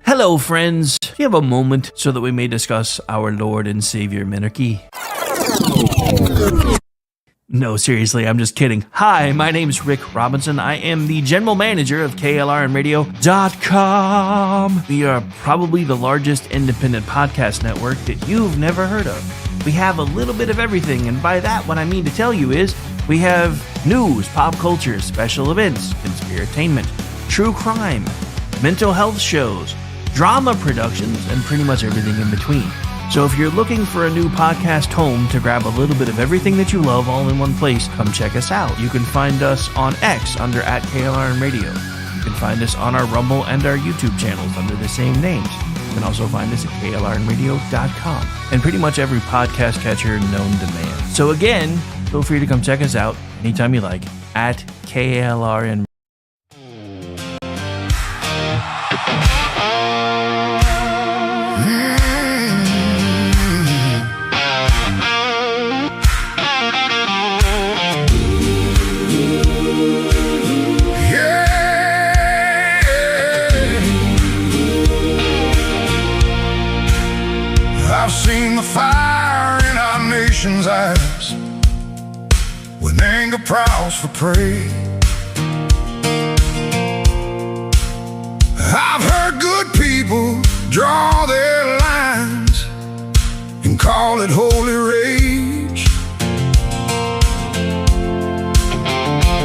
Hello, friends. Do you have a moment so that we may discuss our Lord and Savior Minarchy? No, seriously, I'm just kidding. Hi, my name's Rick Robinson. I am the general manager of KLRNradio.com. We are probably the largest independent podcast network that you've never heard of. We have a little bit of everything, and by that, what I mean to tell you is we have news, pop culture, special events, conspiratainment, true crime, mental health shows, drama productions, and pretty much everything in between. So if you're looking for a new podcast home to grab a little bit of everything that you love all in one place, come check us out. You can find us on X under @KLRNradio. You can find us on our Rumble and our YouTube channels under the same names. You can also find us at KLRNradio.com and pretty much every podcast catcher known to man. So again, feel free to come check us out anytime you like at KLRN. I've seen the fire in our nation's eyes when anger prowls for prey. I've heard good people draw their lines and call it holy rage,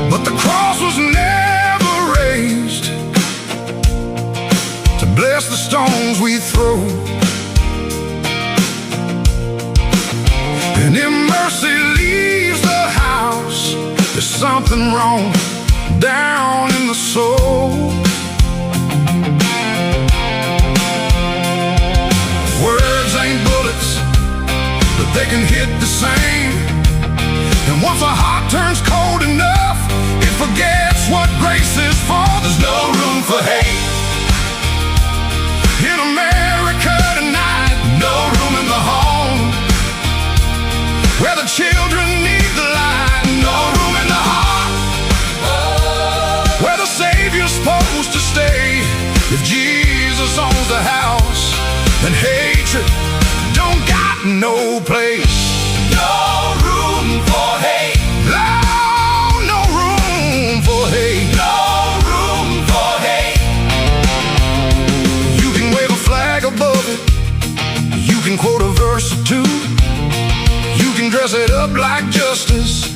but the cross was never raised to bless the stones we throw. And if mercy leaves the house, there's something wrong down in the soul. Words ain't bullets, but they can hit the same. And once a heart turns cold enough, it forgets what grace is for. There's no room for hate in America tonight. No room in the home where the children need the light. No room in the heart where the Savior's supposed to stay. If Jesus owns the house, then hatred don't got no place. No room for hate. No room for hate. No room for hate. You can wave a flag above it. You can quote a verse or two. You can dress it up like justice,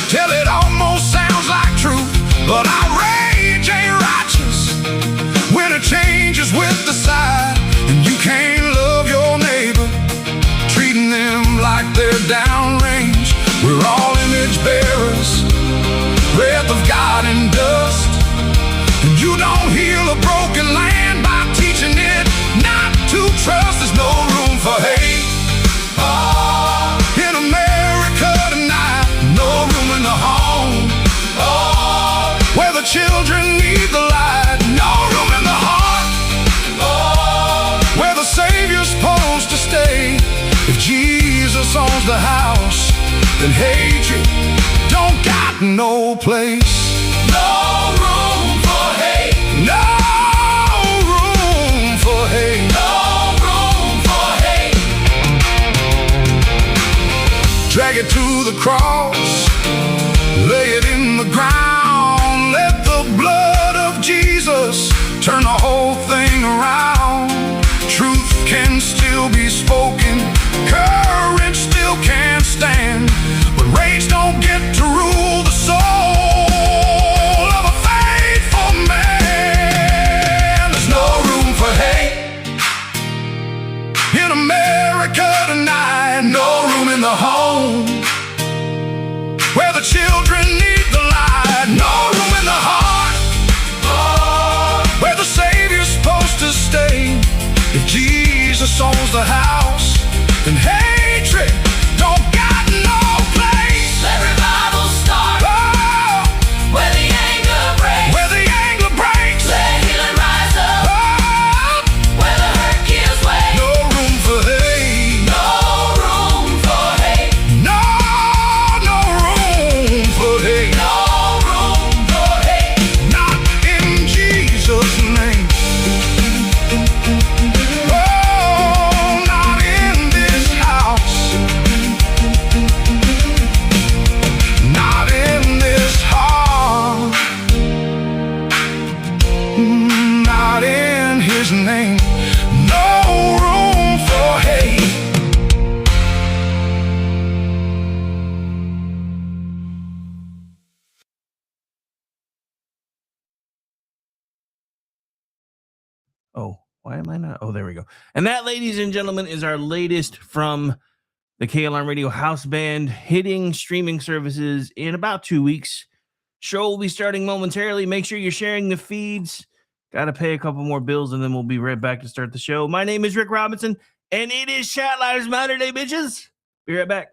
till it almost sounds like truth. But outrage ain't righteous when it changes with the side. And you can't love your neighbor, treating them like they're downrange. We're all image bearers, breath of God and dust. And you don't heal a broken land by teaching it not to trust. There's no room for hate in America tonight. No room in the home where the children need the light. No room in the heart where the Savior's supposed to stay. If Jesus owns the house, then hatred don't got no place. No room for hate. No room for hate. No room for hate. Drag it to the cross, lay it in the ground. Let the blood of Jesus turn the whole thing around. Truth can still be spoken, courage still can't stand, but rage don't get to rule the soul of a faithful man. There's no room for hate in America tonight. No room in the home where the children need the light. No room in the heart where the Savior's supposed to stay. If Jesus owns the house, then hatred don't got no place. Why am I not? Oh, there we go. And that, ladies and gentlemen, is our latest from the KLR Radio House Band, hitting streaming services in about 2 weeks. Show will be starting momentarily. Make sure you're sharing the feeds. Got to pay a couple more bills, and then we'll be right back to start the show. My name is Rick Robinson, and it is Chat Lives Matter Day, bitches. Be right back.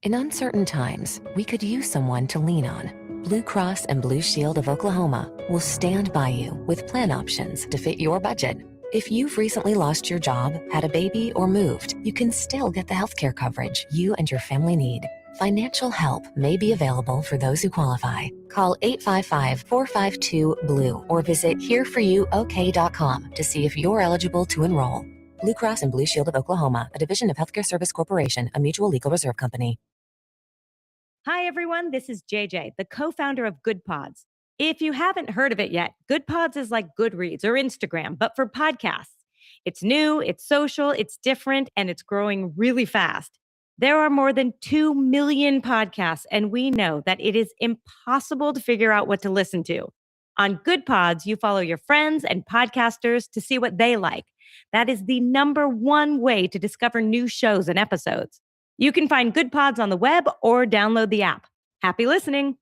In uncertain times, we could use someone to lean on. Blue Cross and Blue Shield of Oklahoma will stand by you with plan options to fit your budget. If you've recently lost your job, had a baby, or moved, you can still get the healthcare coverage you and your family need. Financial help may be available for those who qualify. Call 855-452-BLUE or visit hereforyouok.com to see if you're eligible to enroll. Blue Cross and Blue Shield of Oklahoma, a division of Healthcare Service Corporation, a mutual legal reserve company. Hi, everyone. This is JJ, the co-founder of Good Pods. If you haven't heard of it yet, Good Pods is like Goodreads or Instagram, but for podcasts. It's new, it's social, it's different, and it's growing really fast. There are more than 2 million podcasts, and we know that it is impossible to figure out what to listen to. On Good Pods, you follow your friends and podcasters to see what they like. That is the #1 way to discover new shows and episodes. You can find Good Pods on the web or download the app. Happy listening.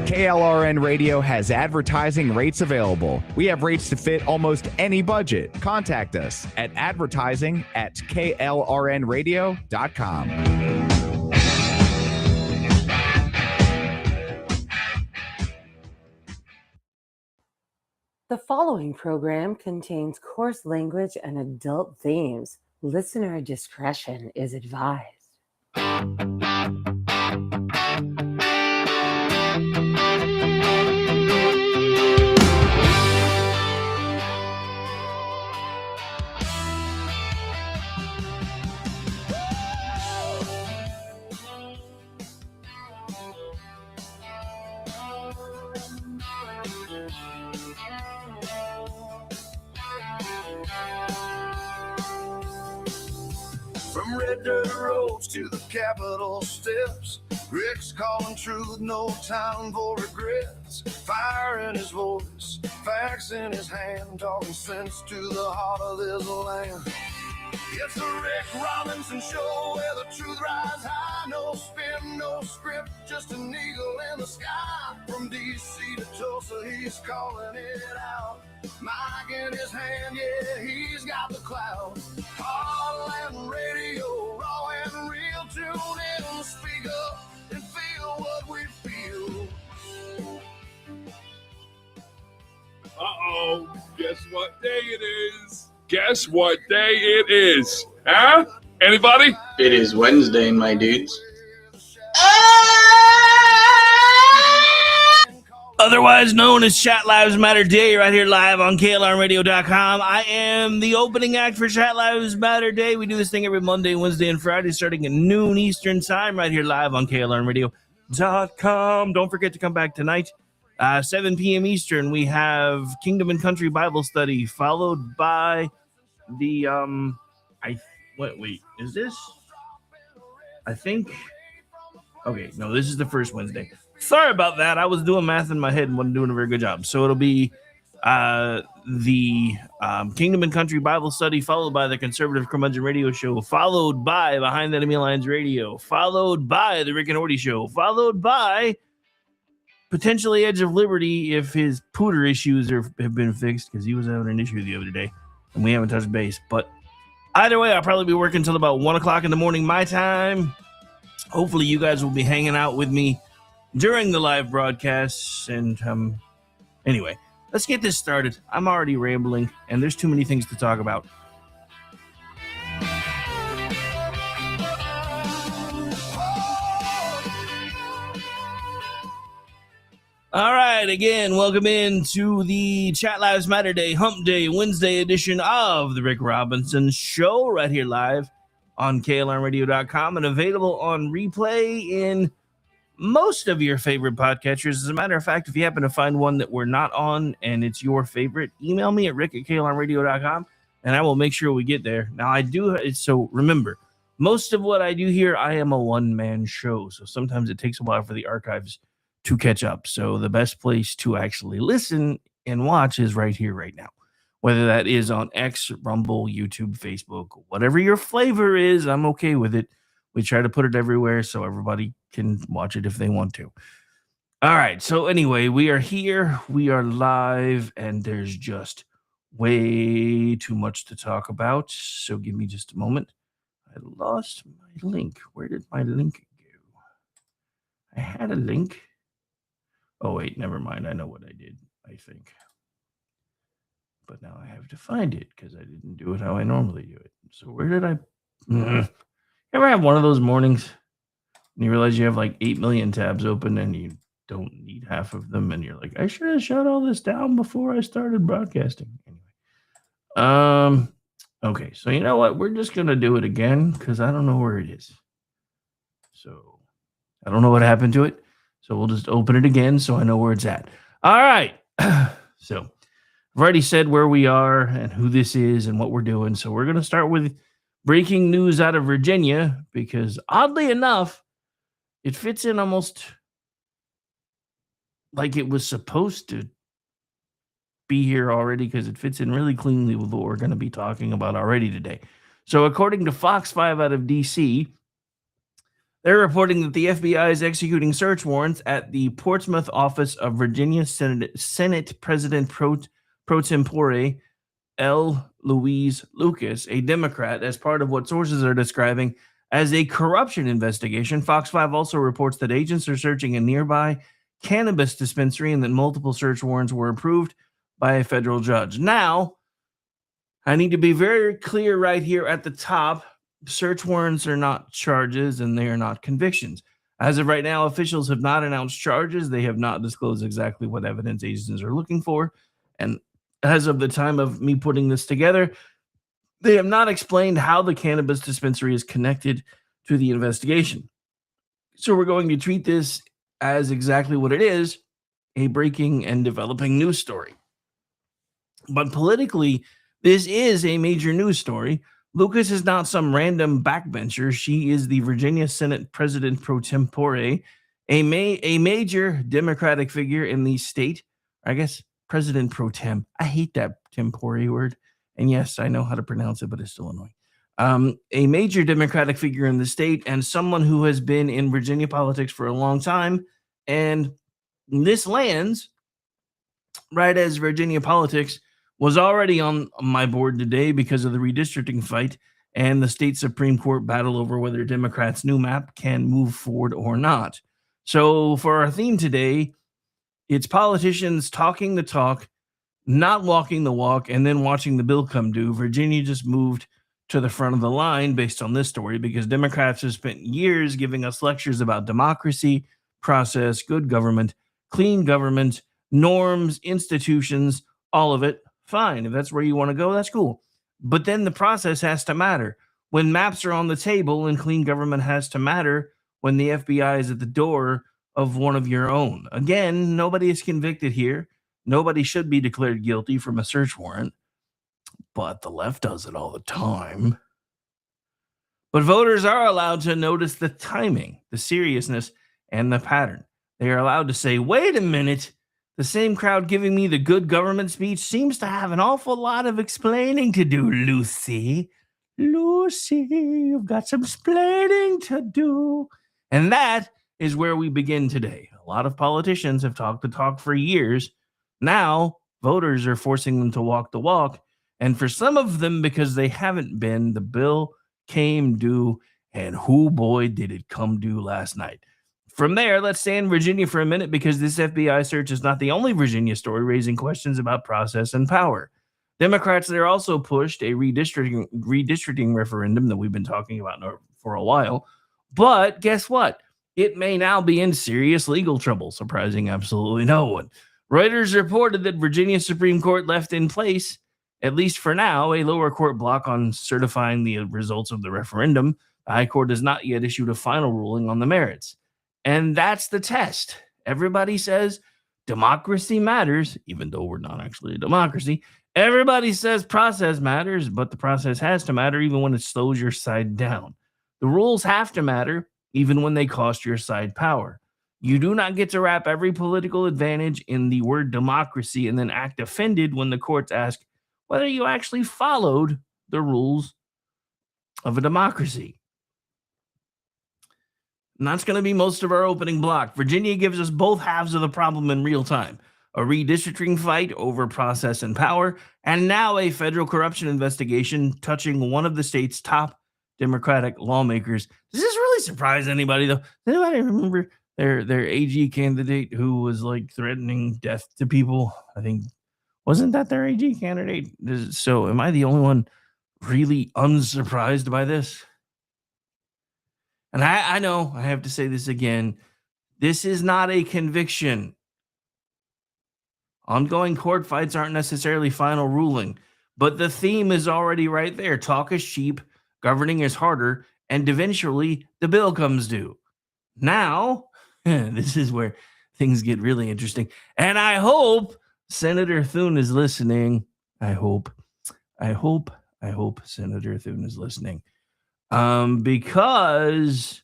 KLRN Radio has advertising rates available. We have rates to fit almost any budget. Contact us at advertising@klrnradio.com. The following program contains coarse language and adult themes. Listener discretion is advised. From red dirt roads to the Capitol steps, Rick's calling truth, no time for regrets. Fire in his voice, facts in his hand, talking sense to the heart of this land. It's the Rick Robinson Show, where the truth rides high. No spin, no script, just an eagle in the sky. From D.C. to Tulsa, he's calling it out. Mic in his hand, yeah, he's got the clout. Heartland Radio, raw and real. Tune in, speak up, and feel what we feel. Uh-oh, guess what day it is? Guess what day it is? Huh? Anybody? It is Wednesday, my dudes. Otherwise known as Chat Lives Matter Day, right here live on KLRradio.com. I am the opening act for Chat Lives Matter Day. We do this thing every Monday, Wednesday, and Friday, starting at noon Eastern time, right here live on KLRradio.com. Don't forget to come back tonight. 7 p.m. Eastern, we have Kingdom and Country Bible Study, followed by the, wait, is this? I think, okay, no, this is the first Wednesday. Sorry about that. I was doing math in my head and wasn't doing a very good job. So it'll be the Kingdom and Country Bible Study, followed by the Conservative Curmudgeon Radio Show, followed by Behind the Enemy Lines Radio, followed by the Rick and Morty Show, followed by potentially Edge of Liberty if his pooter issues have been fixed, because he was having an issue the other day and we haven't touched base. But either way, I'll probably be working until about 1 o'clock in the morning my time. Hopefully you guys will be hanging out with me during the live broadcasts. And anyway, let's get this started. I'm already rambling and there's too many things to talk about. All right, again, welcome into the Chat Lives Matter Day, Hump Day, Wednesday edition of the Rick Robinson Show, right here live on KLRradio.com and available on replay in most of your favorite podcatchers. As a matter of fact, if you happen to find one that we're not on and it's your favorite, email me at rick@klrradio.com and I will make sure we get there. Now, so remember, most of what I do here, I am a one-man show, so sometimes it takes a while for the archives to catch up. So the best place to actually listen and watch is right here, right now. Whether that is on X, Rumble, YouTube, Facebook, whatever your flavor is, I'm okay with it. We try to put it everywhere so everybody can watch it if they want to. All right. So anyway, we are here. We are live, and there's just way too much to talk about. So give me just a moment. I lost my link. Where did my link go? I had a link. Oh, wait, never mind. I know what I did, I think. But now I have to find it because I didn't do it how I normally do it. So where did I... Ever have one of those mornings and you realize you have like 8 million tabs open and you don't need half of them, and you're like, I should have shut all this down before I started broadcasting. Anyway. Okay, so you know what? We're just going to do it again because I don't know where it is. So I don't know what happened to it. So we'll just open it again so I know where it's at. All right. So I've already said where we are and who this is and what we're doing. So we're going to start with breaking news out of Virginia because oddly enough, it fits in almost like it was supposed to be here already because it fits in really cleanly with what we're going to be talking about already today. So according to Fox 5 out of D.C., they're reporting that the FBI is executing search warrants at the Portsmouth office of Virginia Senate President Pro Tempore Louise Lucas, a Democrat, as part of what sources are describing as a corruption investigation. Fox 5 also reports that agents are searching a nearby cannabis dispensary and that multiple search warrants were approved by a federal judge. Now, I need to be very clear right here at the top. Search warrants are not charges and they are not convictions. As of right now, officials have not announced charges. They have not disclosed exactly what evidence agents are looking for. And as of the time of me putting this together, they have not explained how the cannabis dispensary is connected to the investigation. So we're going to treat this as exactly what it is, a breaking and developing news story. But politically, this is a major news story. Lucas is not some random backbencher. She is the Virginia Senate President pro tempore, a major Democratic figure in the state. I guess President pro tem. I hate that tempore word. And yes, I know how to pronounce it, but it's still annoying. A major Democratic figure in the state and someone who has been in Virginia politics for a long time. And this lands right as Virginia politics was already on my board today because of the redistricting fight and the state Supreme Court battle over whether Democrats' new map can move forward or not. So for our theme today, it's politicians talking the talk, not walking the walk, and then watching the bill come due. Virginia just moved to the front of the line based on this story because Democrats have spent years giving us lectures about democracy, process, good government, clean government, norms, institutions, all of it. Fine. If that's where you want to go, that's cool. But then the process has to matter. When maps are on the table and clean government has to matter when the FBI is at the door of one of your own. Again, nobody is convicted here. Nobody should be declared guilty from a search warrant. But the left does it all the time. But voters are allowed to notice the timing, the seriousness, and the pattern. They are allowed to say, wait a minute. The same crowd giving me the good government speech seems to have an awful lot of explaining to do, Lucy. Lucy, you've got some explaining to do. And that is where we begin today. A lot of politicians have talked the talk for years. Now, voters are forcing them to walk the walk. And for some of them, because they haven't been, the bill came due. And whoo boy, did it come due last night. From there, let's stay in Virginia for a minute because this FBI search is not the only Virginia story raising questions about process and power. Democrats there also pushed a redistricting referendum that we've been talking about for a while. But guess what? It may now be in serious legal trouble, surprising absolutely no one. Reuters reported that Virginia Supreme Court left in place, at least for now, a lower court block on certifying the results of the referendum. The High Court has not yet issued a final ruling on the merits. And that's the test. Everybody says democracy matters, even though we're not actually a democracy. Everybody says process matters, but the process has to matter even when it slows your side down. The rules have to matter even when they cost your side power. You do not get to wrap every political advantage in the word democracy and then act offended when the courts ask whether you actually followed the rules of a democracy. And that's going to be most of our opening block. Virginia gives us both halves of the problem in real time. A redistricting fight over process and power, and now a federal corruption investigation touching one of the state's top Democratic lawmakers. Does this really surprise anybody, though? Does anybody remember their AG candidate who was like threatening death to people? I think, wasn't that their AG candidate? So am I the only one really unsurprised by this? And I know I have to say this again. This is not a conviction. Ongoing court fights aren't necessarily final ruling, but the theme is already right there. Talk is cheap, governing is harder, and eventually the bill comes due. Now, this is where things get really interesting. And I hope Senator Thune is listening. I hope Senator Thune is listening. Because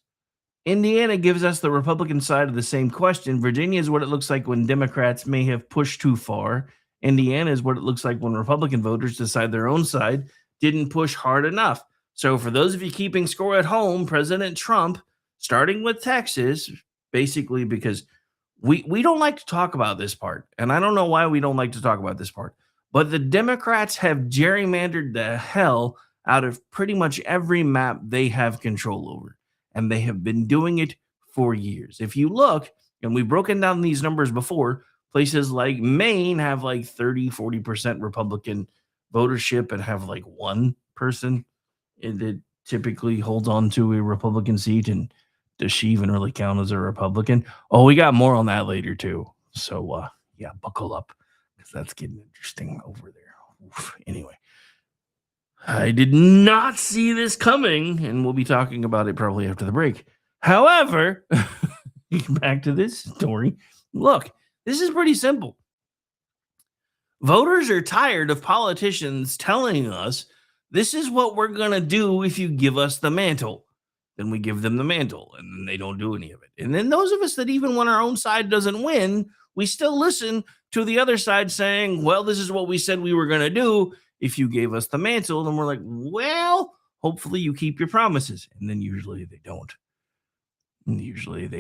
Indiana gives us the Republican side of the same question. Virginia is what it looks like when Democrats may have pushed too far. Indiana is what it looks like when Republican voters decide their own side didn't push hard enough. So for those of you keeping score at home, President Trump, starting with Texas, basically because we don't like to talk about this part. And I don't know why we don't like to talk about this part. But the Democrats have gerrymandered the hell out of pretty much every map they have control over. And they have been doing it for years. If you look, and we've broken down these numbers before, places like Maine have like 30-40% Republican votership and have like one person that typically holds on to a Republican seat. And does she even really count as a Republican? Oh, we got more on that later too. So yeah, buckle up, because that's getting interesting over there. Oof. Anyway, I did not see this coming, and we'll be talking about it probably after the break. However, back to this story. Look, this is pretty simple. Voters are tired of politicians telling us this is what we're going to do if you give us the mantle. Then we give them the mantle, and then they don't do any of it. And then those of us that even when our own side doesn't win, we still listen to the other side saying, well, this is what we said we were going to do if you gave us the mantle. And we're like, well, hopefully you keep your promises. And then usually they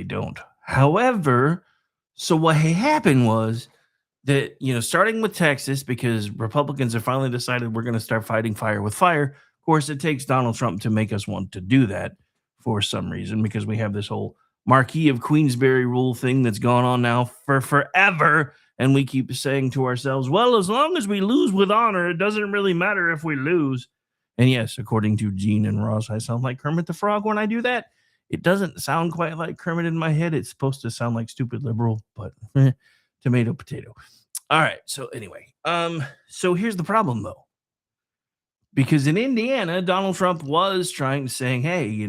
don't. However, so what happened was that, starting with Texas, because Republicans have finally decided we're going to start fighting fire with fire. Of course, it takes Donald Trump to make us want to do that for some reason, because we have this whole Marquis of Queensberry rule thing that's gone on now for forever. And we keep saying to ourselves, well, as long as we lose with honor, it doesn't really matter if we lose. And yes, according to Gene and Ross, I sound like Kermit the Frog when I do that. It doesn't sound quite like Kermit in my head. It's supposed to sound like stupid liberal, but tomato, potato. All right. So anyway, so here's the problem, though. Because in Indiana, Donald Trump was trying to say, hey,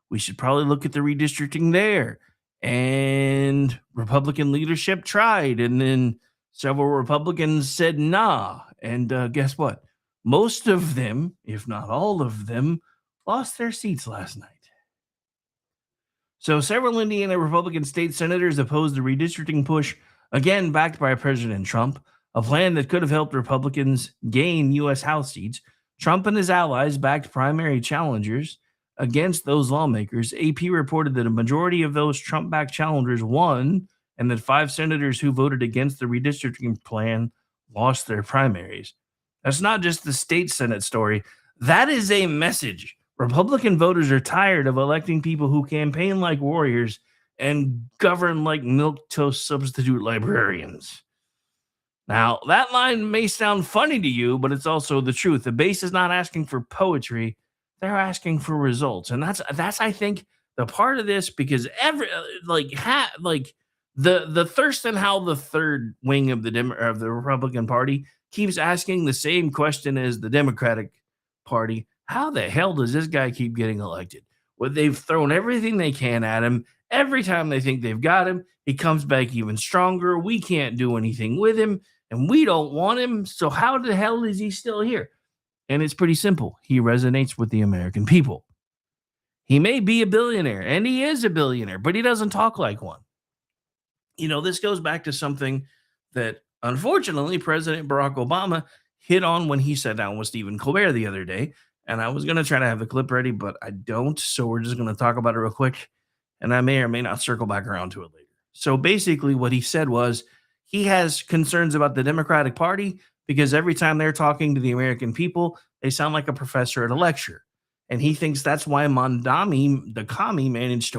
we should probably look at the redistricting there. And Republican leadership tried, and then several Republicans said nah. And guess what? Most of them, if not all of them, lost their seats last night. So several Indiana Republican state senators opposed the redistricting push, again backed by President Trump, a plan that could have helped Republicans gain U.S. House seats. Trump and his allies backed primary challengers against those lawmakers. AP reported that a majority of those Trump-backed challengers won, and that 5 senators who voted against the redistricting plan lost their primaries. That's not just the state Senate story. That is a message. Republican voters are tired of electing people who campaign like warriors and govern like milquetoast substitute librarians. Now, that line may sound funny to you, but it's also the truth. The base is not asking for poetry. They're asking for results. And that's I think, the part of this, because the Thurston Howell the third wing of the Republican Party keeps asking the same question as the Democratic Party. How the hell does this guy keep getting elected? Well, they've thrown everything they can at him. Every time they think they've got him, he comes back even stronger. We can't do anything with him, and we don't want him. So how the hell is he still here? And it's pretty simple. He resonates with the American people. He may be a billionaire, and he is a billionaire, but he doesn't talk like one. This goes back to something that unfortunately President Barack Obama hit on when he sat down with Stephen Colbert the other day. And I was going to try to have the clip ready, but I don't. So we're just going to talk about it real quick. And I may or may not circle back around to it later. So basically, what he said was he has concerns about the Democratic Party because every time they're talking to the American people, they sound like a professor at a lecture. And he thinks that's why Mamdani the commie managed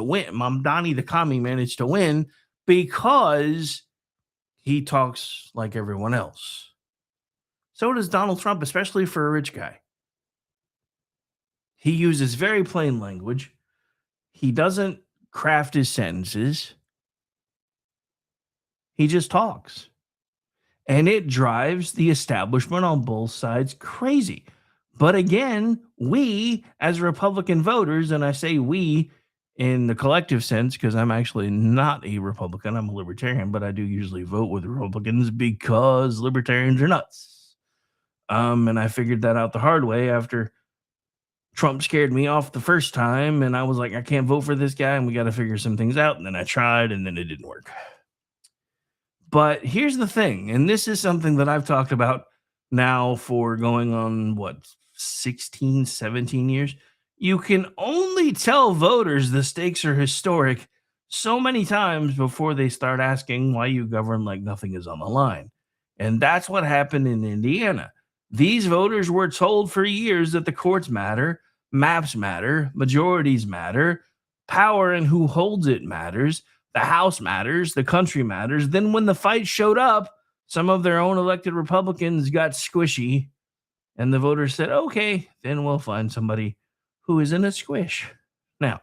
to win because he talks like everyone else. So does Donald Trump, especially for a rich guy. He uses very plain language. He doesn't craft his sentences. He just talks. And it drives the establishment on both sides crazy. But again, we as Republican voters, and I say we in the collective sense because I'm actually not a Republican, I'm a libertarian, but I do usually vote with Republicans because libertarians are nuts. And I figured that out the hard way after Trump scared me off the first time, and I was like, I can't vote for this guy, and we got to figure some things out. And then I tried, and then it didn't work. But here's the thing, and this is something that I've talked about now for going on, 16, 17 years. You can only tell voters the stakes are historic so many times before they start asking why you govern like nothing is on the line. And that's what happened in Indiana. These voters were told for years that the courts matter, maps matter, majorities matter, power and who holds it matters, the House matters, the country matters. Then when the fight showed up, some of their own elected Republicans got squishy, and the voters said, okay, then we'll find somebody who is in a squish. Now,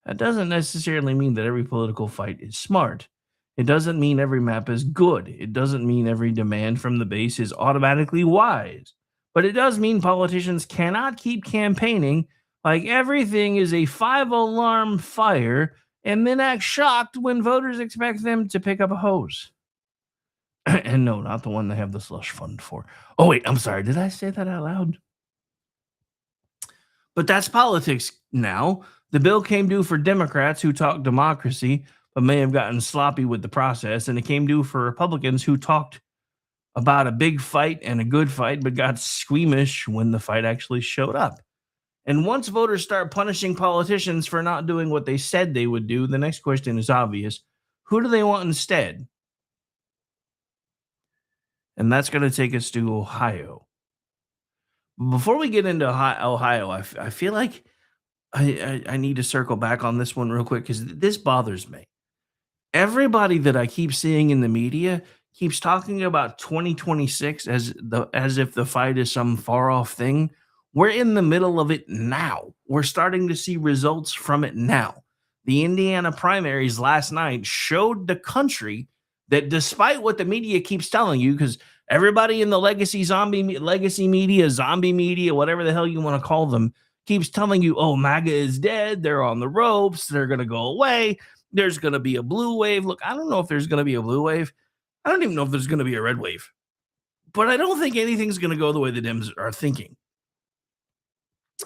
that doesn't necessarily mean that every political fight is smart. It doesn't mean every map is good. It doesn't mean every demand from the base is automatically wise. But it does mean politicians cannot keep campaigning like everything is a 5-alarm fire and then act shocked when voters expect them to pick up a hose. And no, not the one they have the slush fund for. Oh, wait, I'm sorry. Did I say that out loud? But that's politics now. The bill came due for Democrats who talk democracy, but may have gotten sloppy with the process. And it came due for Republicans who talked about a big fight and a good fight, but got squeamish when the fight actually showed up. And once voters start punishing politicians for not doing what they said they would do, the next question is obvious. Who do they want instead? And that's going to take us to Ohio. Before we get into Ohio, I feel like I need to circle back on this one real quick because this bothers me. Everybody that I keep seeing in the media keeps talking about 2026 as if the fight is some far off thing. We're in the middle of it now. We're starting to see results from it now. The Indiana primaries last night showed the country that despite what the media keeps telling you, because everybody in the legacy media, zombie media, whatever the hell you want to call them, keeps telling you, oh, MAGA is dead. They're on the ropes. They're going to go away. There's going to be a blue wave. Look, I don't know if there's going to be a blue wave. I don't even know if there's going to be a red wave. But I don't think anything's going to go the way the Dems are thinking.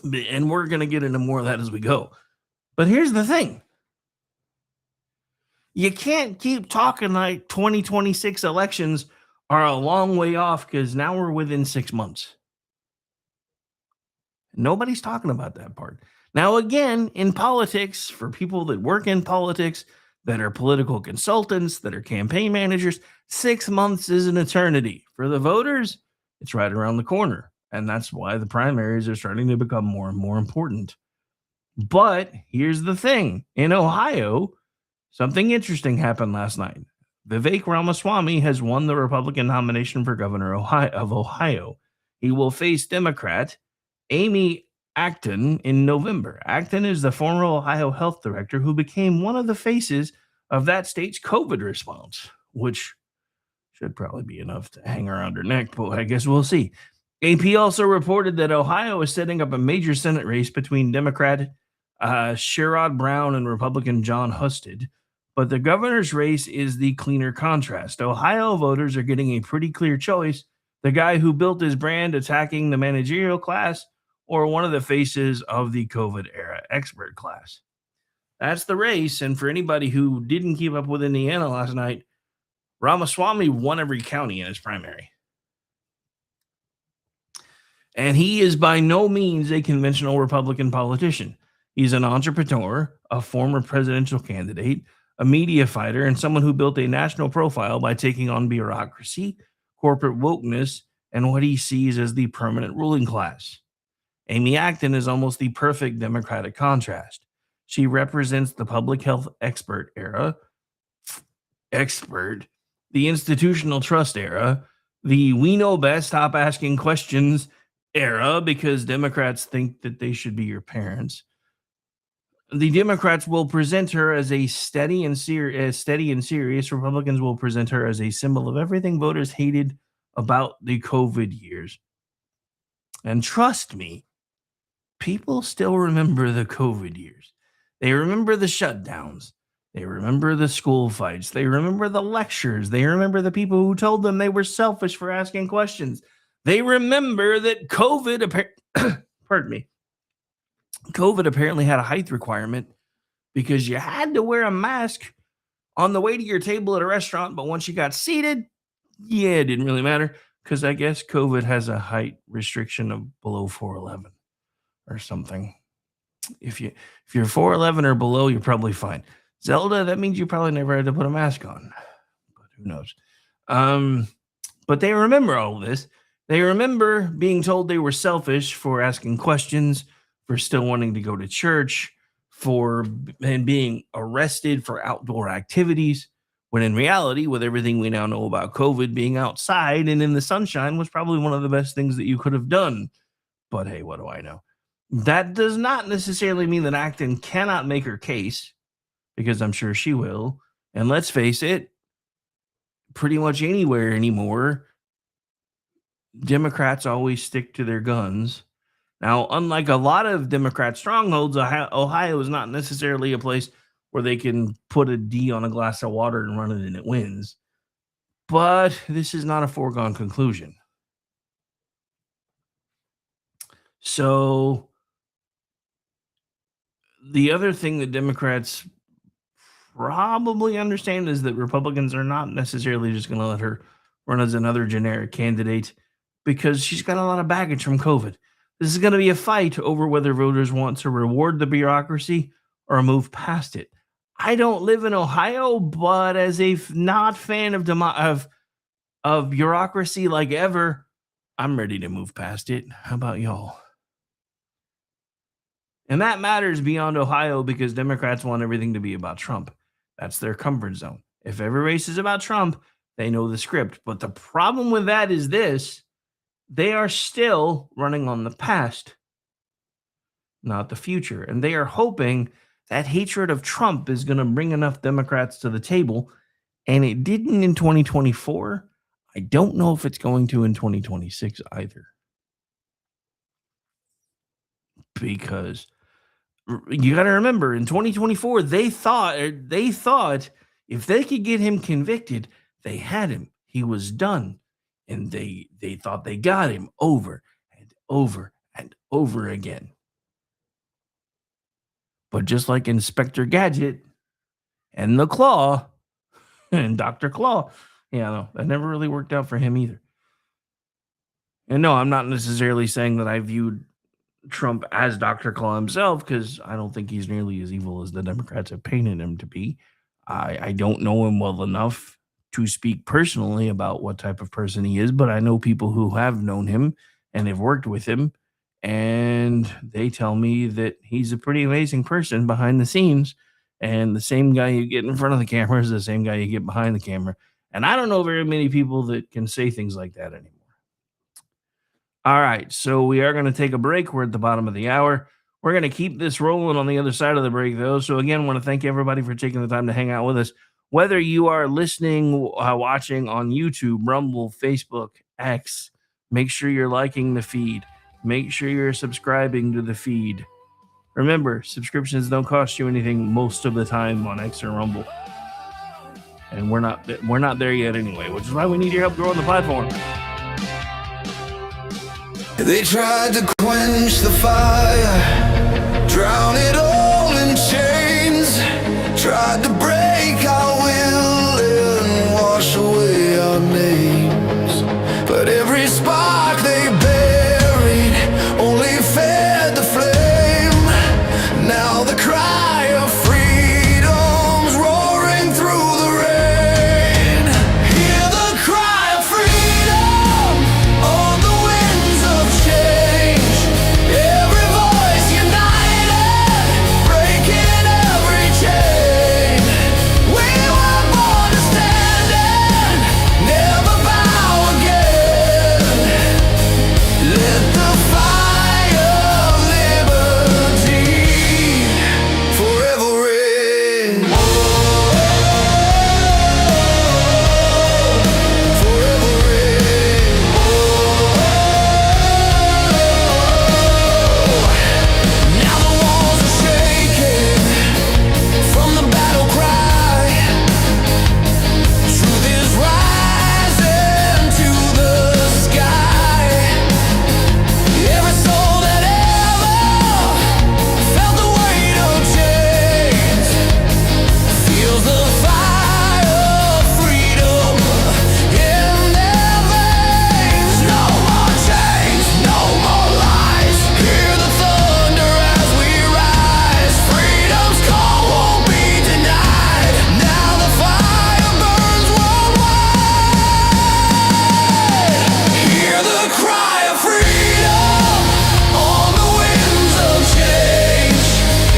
And we're going to get into more of that as we go. But here's the thing. You can't keep talking like 2026 elections are a long way off because now we're within 6 months. Nobody's talking about that part. Now, again, in politics, for people that work in politics, that are political consultants, that are campaign managers, 6 months is an eternity. For the voters, it's right around the corner. And that's why the primaries are starting to become more and more important. But here's the thing. In Ohio, something interesting happened last night. Vivek Ramaswamy has won the Republican nomination for governor of Ohio. He will face Democrat Amy Acton in November. Acton is the former Ohio health director who became one of the faces of that state's COVID response, which should probably be enough to hang around her neck, but I guess we'll see. AP also reported that Ohio is setting up a major Senate race between Democrat Sherrod Brown and Republican John Husted. But the governor's race is the cleaner contrast. Ohio voters are getting a pretty clear choice. The guy who built his brand attacking the managerial class or one of the faces of the COVID era expert class. That's the race. And for anybody who didn't keep up with Indiana last night, Ramaswamy won every county in his primary. And he is by no means a conventional Republican politician. He's an entrepreneur, a former presidential candidate, a media fighter, and someone who built a national profile by taking on bureaucracy, corporate wokeness, and what he sees as the permanent ruling class. Amy Acton is almost the perfect Democratic contrast. She represents the public health expert, the institutional trust era, the we know best, stop asking questions era, because Democrats think that they should be your parents. The Democrats will present her as a steady and serious. Republicans will present her as a symbol of everything voters hated about the COVID years. And trust me, people still remember the COVID years. They remember the shutdowns. They remember the school fights. They remember the lectures. They remember the people who told them they were selfish for asking questions. They remember that COVID apparently had a height requirement because you had to wear a mask on the way to your table at a restaurant, but once you got seated, it didn't really matter because I guess COVID has a height restriction of below 4'11" or something. If you're 4'11" or below, you're probably fine. Zelda, that means you probably never had to put a mask on, but who knows? But they remember all of this. They remember being told they were selfish for asking questions, for still wanting to go to church, and being arrested for outdoor activities, when in reality, with everything we now know about COVID, being outside and in the sunshine was probably one of the best things that you could have done. But hey, what do I know? That does not necessarily mean that Acton cannot make her case, because I'm sure she will. And let's face it, pretty much anywhere anymore, Democrats always stick to their guns. Now, unlike a lot of Democrat strongholds, Ohio is not necessarily a place where they can put a D on a glass of water and run it and it wins. But this is not a foregone conclusion. So the other thing that Democrats probably understand is that Republicans are not necessarily just going to let her run as another generic candidate because she's got a lot of baggage from COVID. This is going to be a fight over whether voters want to reward the bureaucracy or move past it. I don't live in Ohio, but as a not fan of bureaucracy like ever, I'm ready to move past it. How about y'all? And that matters beyond Ohio because Democrats want everything to be about Trump. That's their comfort zone. If every race is about Trump, they know the script. But the problem with that is this: they are still running on the past, not the future. And they are hoping that hatred of Trump is going to bring enough Democrats to the table. And it didn't in 2024. I don't know if it's going to in 2026 either. Because you got to remember, in 2024, they thought if they could get him convicted, they had him. He was done. And they thought they got him over and over and over again. But just like Inspector Gadget and the Claw and Dr. Claw, that never really worked out for him either. And no, I'm not necessarily saying that I viewed Trump as Dr. Claw himself, because I don't think he's nearly as evil as the Democrats have painted him to be. I don't know him well enough to speak personally about what type of person he is, but I know people who have known him and have worked with him, and they tell me that he's a pretty amazing person behind the scenes, and the same guy you get in front of the camera is the same guy you get behind the camera. And I don't know very many people that can say things like that anymore. All right, so we are going to take a break. We're at the bottom of the hour. We're going to keep this rolling on the other side of the break, though. So again, I want to thank everybody for taking the time to hang out with us. Whether you are listening, watching on YouTube, Rumble, Facebook, X, make sure you're liking the feed. Make sure you're subscribing to the feed. Remember, subscriptions don't cost you anything most of the time on X or Rumble. And we're not there yet anyway, which is why we need your help growing the platform. They tried to quench the fire, drown it all in chains. tried to break our will and wash away our names, but every spark they buried only fed the flame. Now the cry of freedom's roaring through the rain. Hear the cry of freedom on the winds of change. Every voice united, breaking every chain. We were born to stand and never bow again. Let the fire of liberty forever reign. Forever reign. Now the walls are shaking from the battle cry. Truth is rising to the sky. Every soul that ever felt the weight of chains feels the fire of freedom in their veins. No more chains, no more lies. Hear the thunder as we rise. Freedom's call won't be denied. Now the fire burns worldwide. Hear the cry of freedom on the winds of change.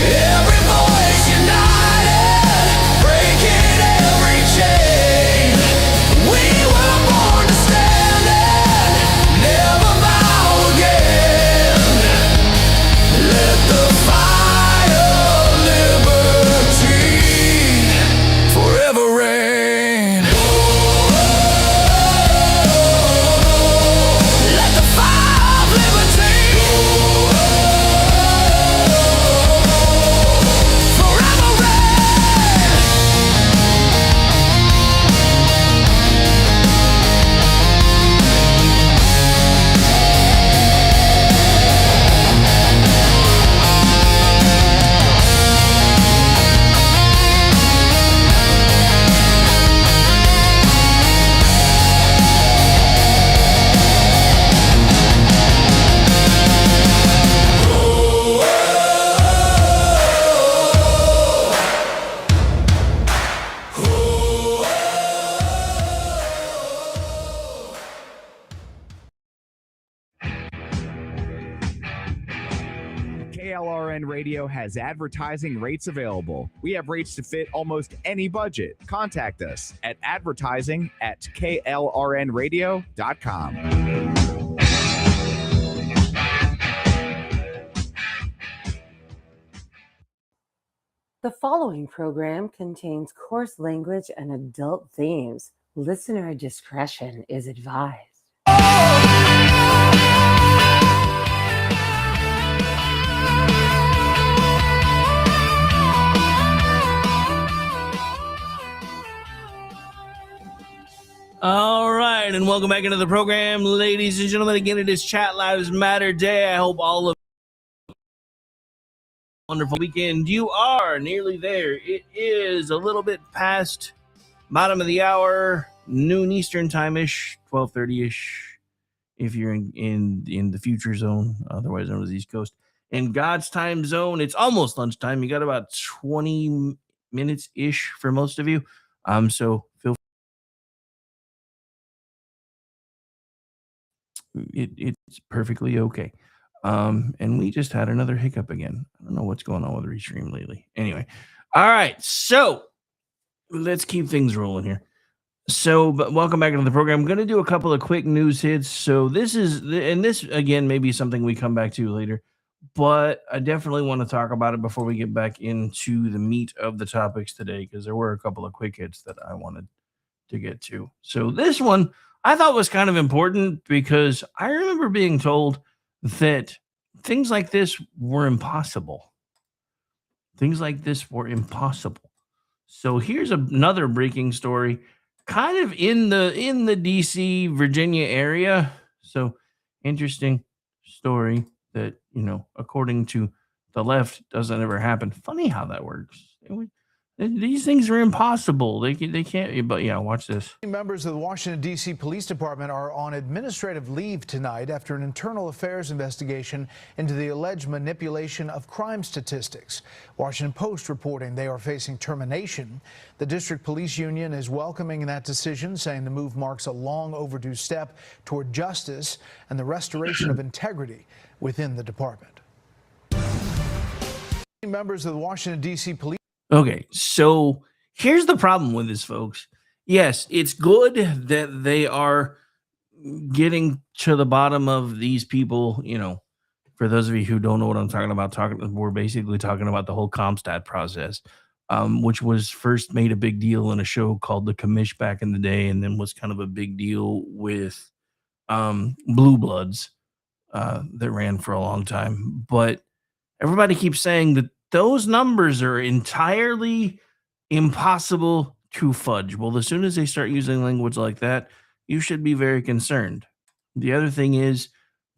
Every voice united, breaking every chain. We were born to stand and never bow again. Let the fire of liberty forever reign. Let the fire of liberty forever reign. KLRN Radio has advertising rates available. We have rates to fit almost any budget. Contact us at advertising@klrnradio.com. The following program contains coarse language and adult themes. Listener discretion is advised. All right, and welcome back into the program, ladies and gentlemen. Again, it is Chat Lives Matter Day. I hope all of wonderful weekend. You are nearly there. It is a little bit past bottom of the hour, noon Eastern time-ish, 12:30-ish, if you're in the future zone, otherwise known as East Coast. In God's time zone, it's almost lunchtime. You got about 20 minutes-ish for most of you. So feel it's perfectly okay. And we just had another hiccup again. I don't know what's going on with Restream lately. Anyway, all right, so let's keep things rolling here. So, but welcome back into the program. I'm going to do a couple of quick news hits. So this again may be something we come back to later, but I definitely want to talk about it before we get back into the meat of the topics today, because there were a couple of quick hits that I wanted to get to. So this one I thought was kind of important because I remember being told that things like this were impossible. Things like this were impossible. So here's another breaking story, kind of in the DC, Virginia area. So interesting story that, according to the left, doesn't ever happen. Funny how that works. These things are impossible. They can't. But yeah, watch this. Members of the Washington, D.C. Police Department are on administrative leave tonight after an internal affairs investigation into the alleged manipulation of crime statistics. Washington Post reporting they are facing termination. The District Police Union is welcoming that decision, saying the move marks a long overdue step toward justice and the restoration of integrity within the department. Members of the Washington, D.C. Police. Okay, so here's the problem with this, folks. Yes, it's good that they are getting to the bottom of these people. You know, for those of you who don't know what I'm talking about, we're basically talking about the whole Comstat process, which was first made a big deal in a show called The Commish back in the day, and then was kind of a big deal with Blue Bloods that ran for a long time. But everybody keeps saying that those numbers are entirely impossible to fudge. Well, as soon as they start using language like that, you should be very concerned. The other thing is,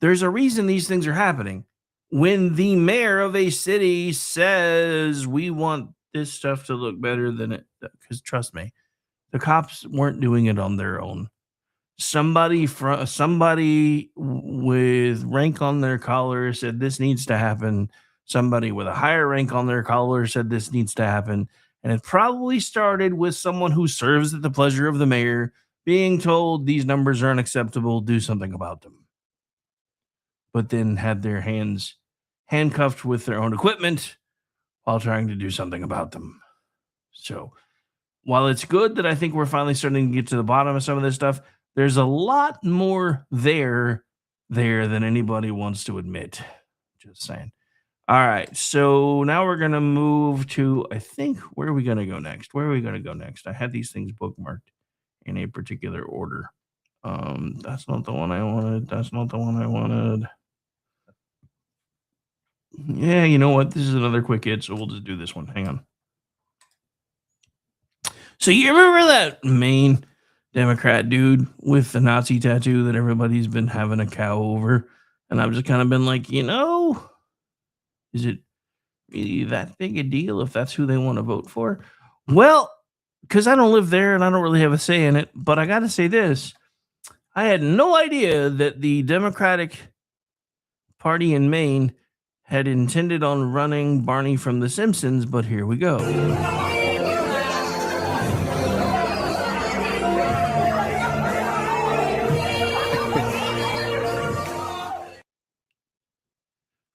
there's a reason these things are happening. When the mayor of a city says we want this stuff to look better than it, because trust me, the cops weren't doing it on their own. Somebody with rank on their collar said this needs to happen. Somebody with a higher rank on their collar said this needs to happen. And it probably started with someone who serves at the pleasure of the mayor being told these numbers are unacceptable, do something about them. But then had their hands handcuffed with their own equipment while trying to do something about them. So while it's good that I think we're finally starting to get to the bottom of some of this stuff, there's a lot more there than anybody wants to admit. Just saying. All right, so now we're going to move to, I think, where are we going to go next? I had these things bookmarked in a particular order. That's not the one I wanted. Yeah, you know what? This is another quick hit, so we'll just do this one. Hang on. So you remember that Maine Democrat dude with the Nazi tattoo that everybody's been having a cow over? And I've just kind of been like, is it really that big a deal if that's who they want to vote for? Well, because I don't live there and I don't really have a say in it, but I got to say this. I had no idea that the Democratic Party in Maine had intended on running Barney from The Simpsons, but here we go.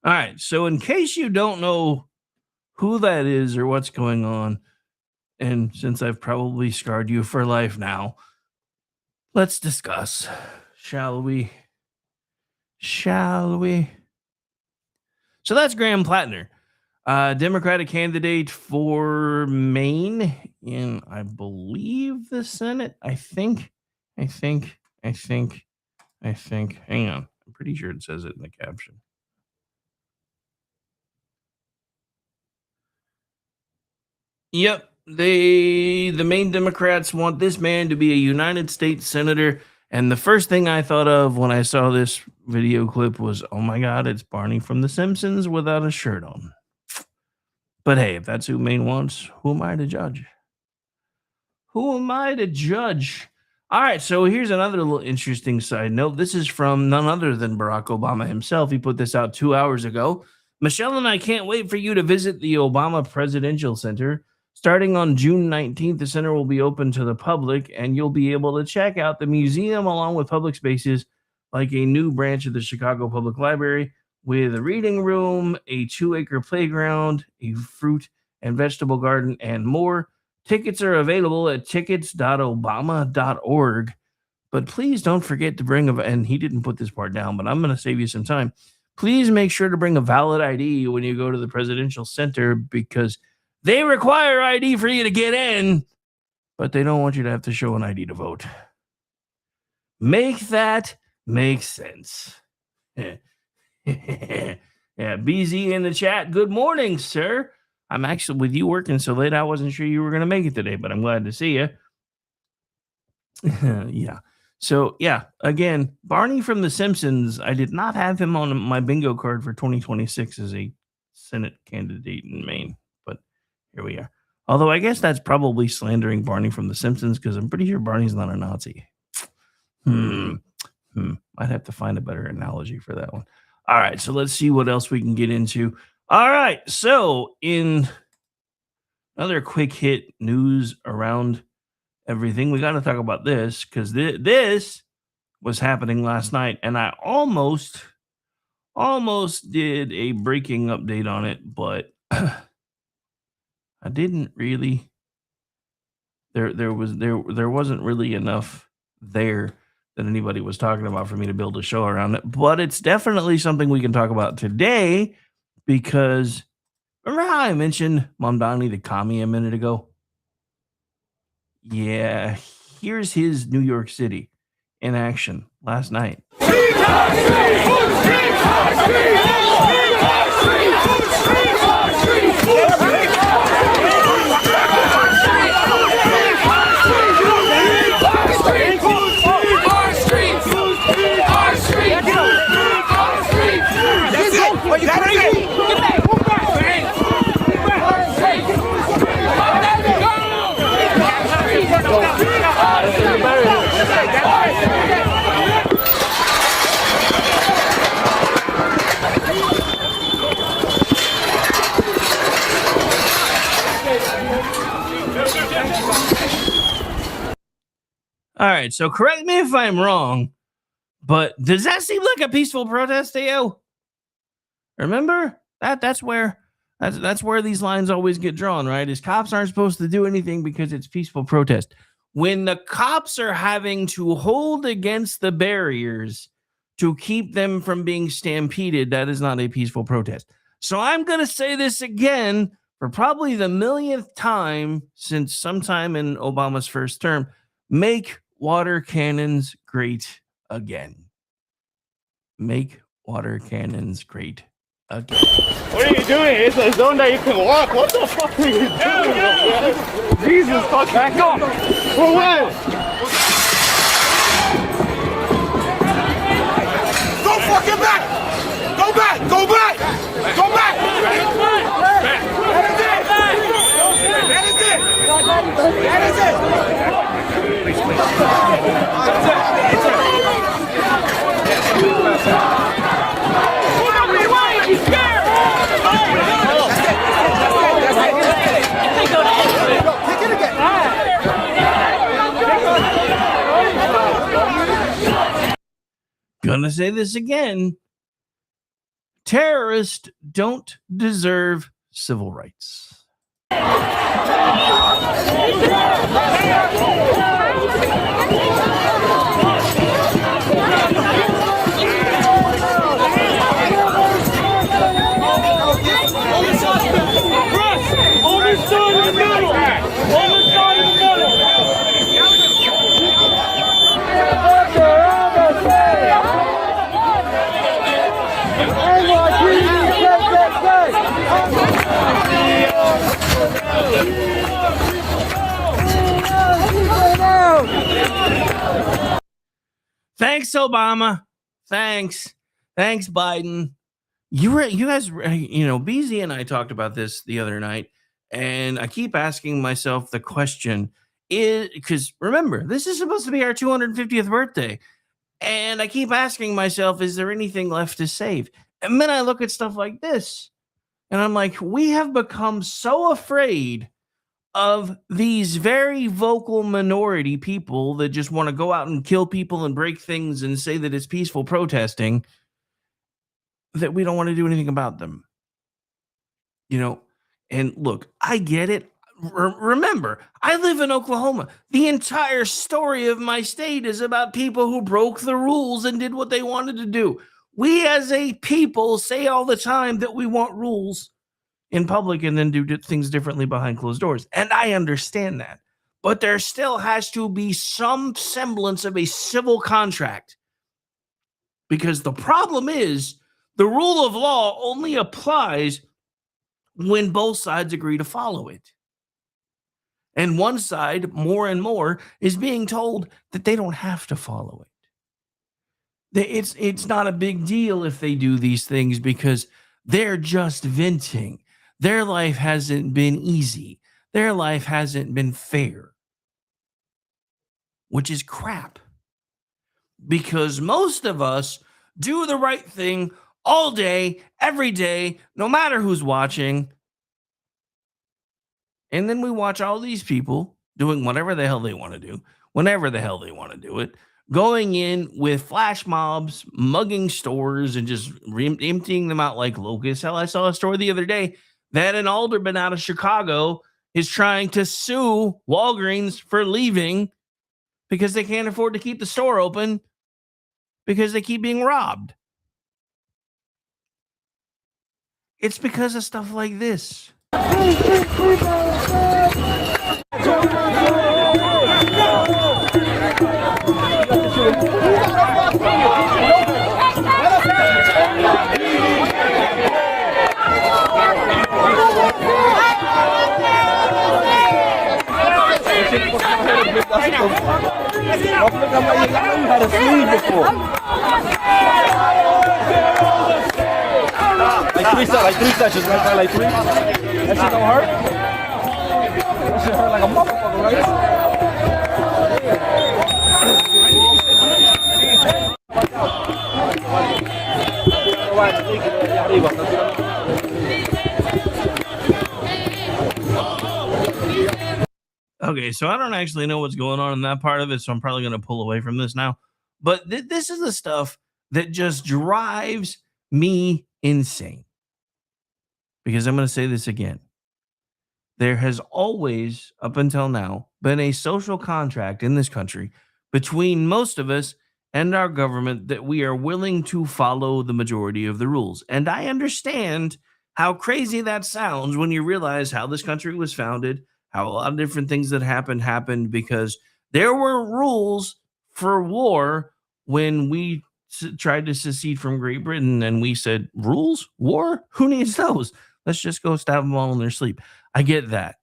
All right, so in case you don't know who that is or what's going on, and since I've probably scarred you for life now, let's discuss, shall we? So that's Graham Plattner, Democratic candidate for Maine in, I believe, the Senate. I think. Hang on. I'm pretty sure it says it in the caption. Yep, the Maine Democrats want this man to be a United States Senator, and the first thing I thought of when I saw this video clip was, oh my God, it's Barney from The Simpsons without a shirt on. But hey, if that's who Maine wants, who am I to judge? All right, so here's another little interesting side note. This is from none other than Barack Obama himself. He put this out 2 hours ago. Michelle and I can't wait for you to visit the Obama Presidential Center. Starting on June 19th, the center will be open to the public, and you'll be able to check out the museum along with public spaces like a new branch of the Chicago Public Library with a reading room, a 2-acre playground, a fruit and vegetable garden, and more. Tickets are available at tickets.obama.org. But please don't forget to bring and he didn't put this part down, but I'm going to save you some time. Please make sure to bring a valid ID when you go to the Presidential Center because they require ID for you to get in, but they don't want you to have to show an ID to vote. Make that make sense. Yeah, BZ in the chat. Good morning, sir. I'm actually with you working so late. I wasn't sure you were going to make it today, but I'm glad to see you. Yeah. So, yeah, again, Barney from The Simpsons, I did not have him on my bingo card for 2026 as a Senate candidate in Maine, but here we are. Although I guess that's probably slandering Barney from The Simpsons because I'm pretty sure Barney's not a Nazi. Might have to find a better analogy for that one. All right, so let's see what else we can get into. All right, so in another quick hit news around everything, we got to talk about this because this was happening last night, and I almost did a breaking update on it, but I didn't really. There wasn't really enough there that anybody was talking about for me to build a show around it, but it's definitely something we can talk about today because remember how I mentioned Mamdani the commie a minute ago? Yeah, here's his New York City in action last night. All right, so correct me if I'm wrong, but does that seem like a peaceful protest to you? Remember that's where these lines always get drawn, right? Is cops aren't supposed to do anything because it's peaceful protest. When the cops are having to hold against the barriers to keep them from being stampeded, that is not a peaceful protest. So I'm going to say this again for probably the millionth time since sometime in Obama's first term. Make water cannons great again. Make water cannons great again. What are you doing? It's a zone that you can walk. What the fuck are you doing? Jesus, fuck, back off. For what? Go fucking back! Go back! Go back! Go back! That is it! That is it! Gonna say this again. Terrorists don't deserve civil rights. Thanks, Obama. Thanks, Biden. You guys, BZ and I talked about this the other night, and I keep asking myself the question: because remember, this is supposed to be our 250th birthday, and I keep asking myself, is there anything left to save? And then I look at stuff like this, and I'm like, we have become so afraid of these very vocal minority people that just want to go out and kill people and break things and say that it's peaceful protesting that we don't want to do anything about them. And look, I get it. Remember, I live in Oklahoma. The entire story of my state is about people who broke the rules and did what they wanted to do. We as a people say all the time that we want rules in public and then do things differently behind closed doors. And I understand that. But there still has to be some semblance of a civil contract. Because the problem is the rule of law only applies when both sides agree to follow it. And one side, more and more, is being told that they don't have to follow it. It's not a big deal if they do these things because they're just venting. Their life hasn't been easy. their life hasn't been fair, which is crap. Because most of us do the right thing all day, every day, no matter who's watching. And then we watch all these people doing whatever the hell they want to do, whenever the hell they want to do it, going in with flash mobs, mugging stores, and just emptying them out like locusts. Hell, I saw a story the other day that an alderman out of Chicago is trying to sue Walgreens for leaving because they can't afford to keep the store open because they keep being robbed. It's because of stuff like this. Had a sleeve before. Like three sessions, right? Like three. That shit don't hurt. That shit hurt like a motherfucker, right? Okay, so I don't actually know what's going on in that part of it, so I'm probably going to pull away from this now. But this is the stuff that just drives me insane. Because I'm going to say this again. There has always, up until now, been a social contract in this country between most of us and our government that we are willing to follow the majority of the rules. And I understand how crazy that sounds when you realize how this country was founded, how a lot of different things that happened because there were rules for war when we tried to secede from Great Britain, and we said, rules? War? Who needs those? Let's just go stab them all in their sleep. I get that.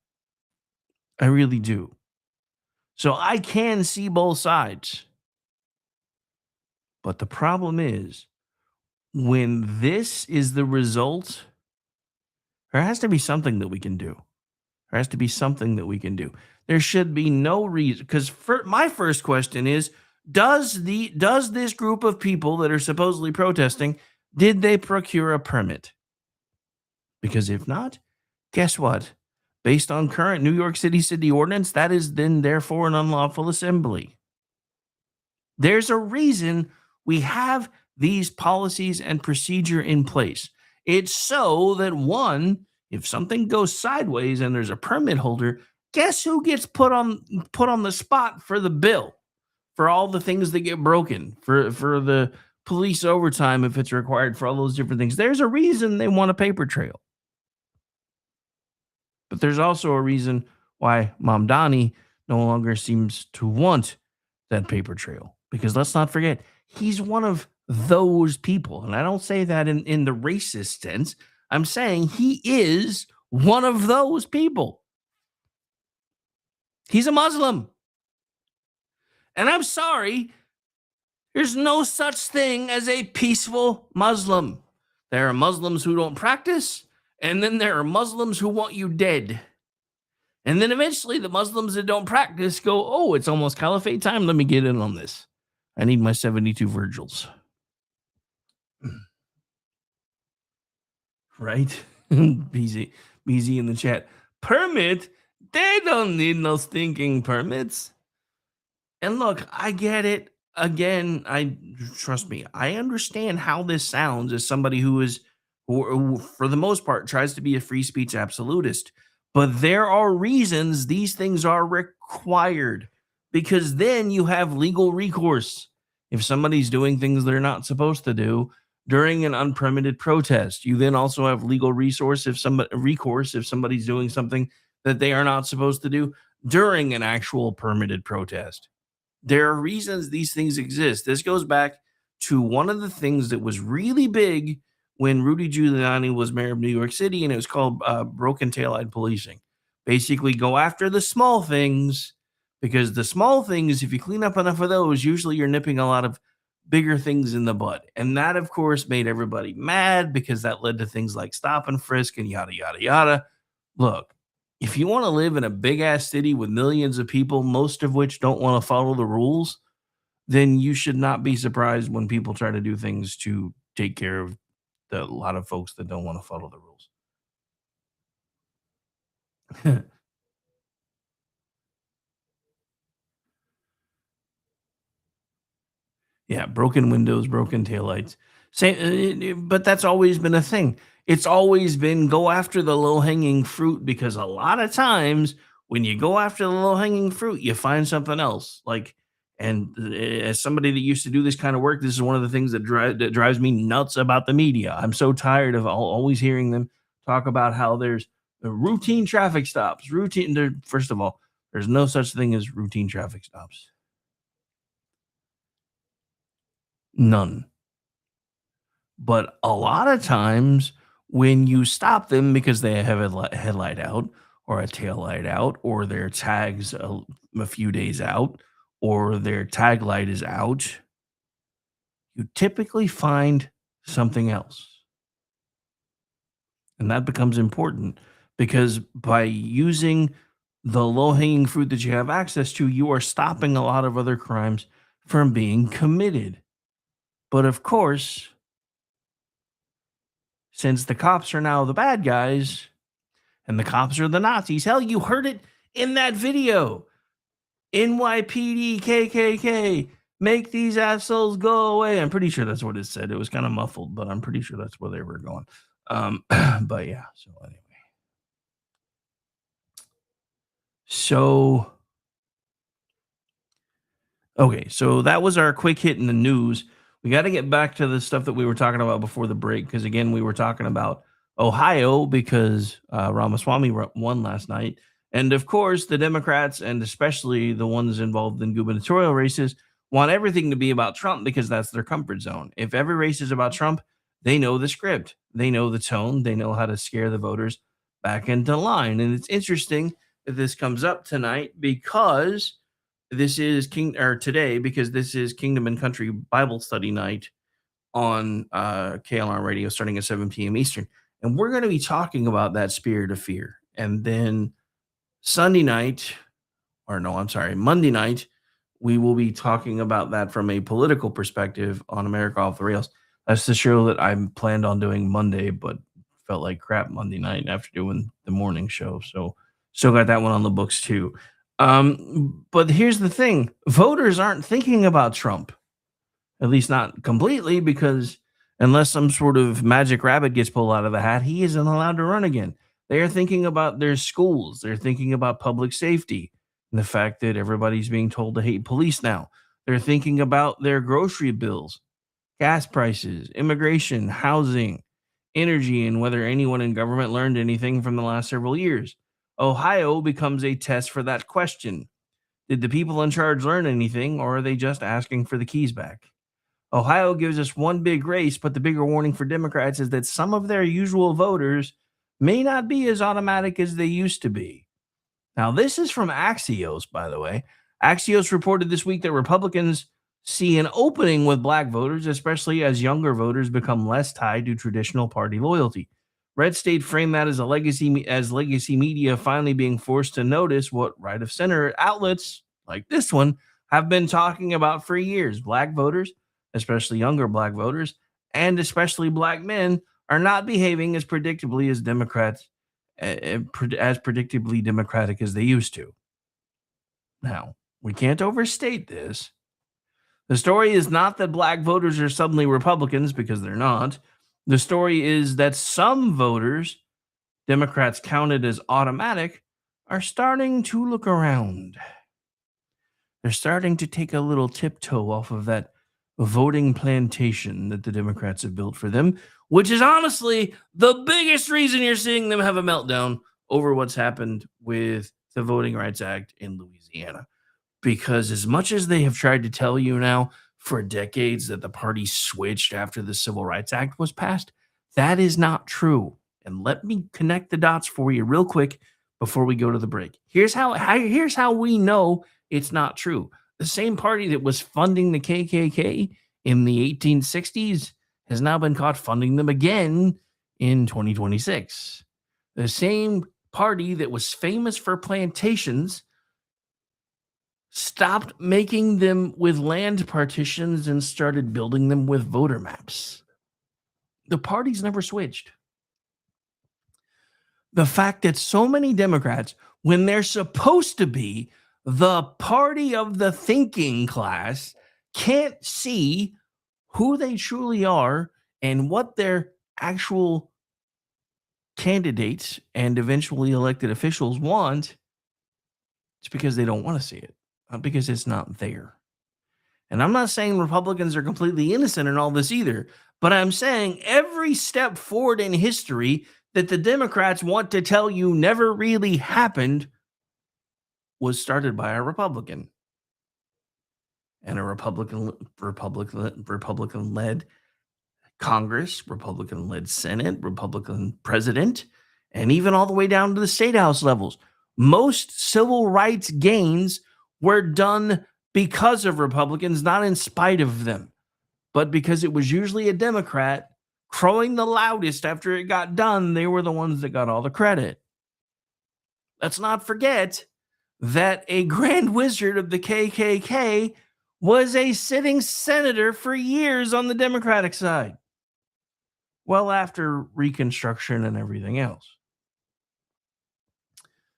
I really do. So I can see both sides. But the problem is, when this is the result, there has to be something that we can do. There has to be something that we can do. There should be no reason. Because my first question is, does this group of people that are supposedly protesting, did they procure a permit? Because if not, guess what? Based on current New York City ordinance, that is then therefore an unlawful assembly. There's a reason we have these policies and procedure in place. It's so that, one, if something goes sideways and there's a permit holder, guess who gets put on the spot for the bill, for all the things that get broken, for the police overtime if it's required, for all those different things. There's a reason they want a paper trail. But there's also a reason why Mom Donnie no longer seems to want that paper trail. Because let's not forget, he's one of those people. And I don't say that in the racist sense. I'm saying he is one of those people. He's a Muslim. And I'm sorry, there's no such thing as a peaceful Muslim. There are Muslims who don't practice, and then there are Muslims who want you dead. And then eventually the Muslims that don't practice go, oh, it's almost caliphate time. Let me get in on this. I need my 72 Virgils. Right? BZ in the chat. Permit? They don't need no stinking permits. And look, I get it. Again, trust me, I understand how this sounds as somebody who for the most part, tries to be a free speech absolutist. But there are reasons these things are required, because then you have legal recourse. If somebody's doing things they're not supposed to do during an unpermitted protest, you then also have legal recourse if somebody's doing something that they are not supposed to do during an actual permitted protest. There are reasons these things exist. This goes back to one of the things that was really big when Rudy Giuliani was mayor of New York City, and it was called broken taillight policing. Basically, go after the small things, because the small things, if you clean up enough of those, usually you're nipping a lot of bigger things in the bud. And that, of course, made everybody mad, because that led to things like stop and frisk and yada, yada, yada. Look, if you want to live in a big ass city with millions of people, most of which don't want to follow the rules, then you should not be surprised when people try to do things to take care of a lot of folks that don't want to follow the rules. Yeah, broken windows, broken taillights. But that's always been a thing. It's always been go after the low hanging fruit because a lot of times when you go after the low hanging fruit, you find something else. As somebody that used to do this kind of work, this is one of the things that drives me nuts about the media. I'm so tired of always hearing them talk about how there's routine traffic stops. First of all, there's no such thing as routine traffic stops. None. But a lot of times when you stop them because they have a headlight out or a tail light out or their tags a few days out or their tag light is out, you typically find something else. And that becomes important because by using the low hanging fruit that you have access to, you are stopping a lot of other crimes from being committed. But of course, since the cops are now the bad guys and the cops are the Nazis, hell, you heard it in that video. NYPD, KKK, make these assholes go away. I'm pretty sure that's what it said. It was kind of muffled, but I'm pretty sure that's where they were going. But yeah, so anyway. Okay, so that was our quick hit in the news. We got to get back to the stuff that we were talking about before the break, because again, we were talking about Ohio because Ramaswamy won last night. And of course, the Democrats, and especially the ones involved in gubernatorial races, want everything to be about Trump because that's their comfort zone. If every race is about Trump, they know the script, they know the tone, they know how to scare the voters back into line. And it's interesting that this comes up tonight because this is today because this is Kingdom and Country Bible Study night on KLR Radio starting at 7 p.m. Eastern. And we're going to be talking about that spirit of fear. And then Monday night, we will be talking about that from a political perspective on America Off the Rails. That's the show that I planned on doing Monday, but felt like crap Monday night after doing the morning show. So still got that one on the books too. But here's the thing. Voters aren't thinking about Trump, at least not completely, because unless some sort of magic rabbit gets pulled out of the hat, he isn't allowed to run again. They're thinking about their schools. They're thinking about public safety and the fact that everybody's being told to hate police now. They're thinking about their grocery bills, gas prices, immigration, housing, energy, and whether anyone in government learned anything from the last several years. Ohio becomes a test for that question. Did the people in charge learn anything, or are they just asking for the keys back? Ohio gives us one big race, but the bigger warning for Democrats is that some of their usual voters may not be as automatic as they used to be. Now, this is from Axios, by the way. Axios reported this week that Republicans see an opening with black voters, especially as younger voters become less tied to traditional party loyalty. Red State framed that as legacy media finally being forced to notice what right of center outlets like this one have been talking about for years. Black voters, especially younger black voters, and especially black men, are not behaving as predictably as predictably democratic as they used to. Now, we can't overstate this. The story is not that black voters are suddenly Republicans, because they're not. The story is that some voters, Democrats counted as automatic, are starting to look around. They're starting to take a little tiptoe off of that voting plantation that the Democrats have built for them, which is honestly the biggest reason you're seeing them have a meltdown over what's happened with the Voting Rights Act in Louisiana. Because as much as they have tried to tell you now for decades that the party switched after the Civil Rights Act was passed, that is not true. And let me connect the dots for you real quick before we go to the break. Here's how we know it's not true. The same party that was funding the KKK in the 1860s has now been caught funding them again in 2026. The same party that was famous for plantations stopped making them with land partitions and started building them with voter maps. The parties never switched. The fact that so many Democrats, when they're supposed to be the party of the thinking class, can't see who they truly are and what their actual candidates and eventually elected officials want, it's because they don't want to see it, not because it's not there. And I'm not saying Republicans are completely innocent in all this either, but I'm saying every step forward in history that the Democrats want to tell you never really happened was started by a Republican. And a Republican-led Congress, Republican-led Senate, Republican president, and even all the way down to the state house levels. Most civil rights gains were done because of Republicans, not in spite of them, but because it was usually a Democrat crowing the loudest after it got done. They were the ones that got all the credit. Let's not forget that a grand wizard of the KKK was a sitting senator for years on the Democratic side. Well, after Reconstruction and everything else.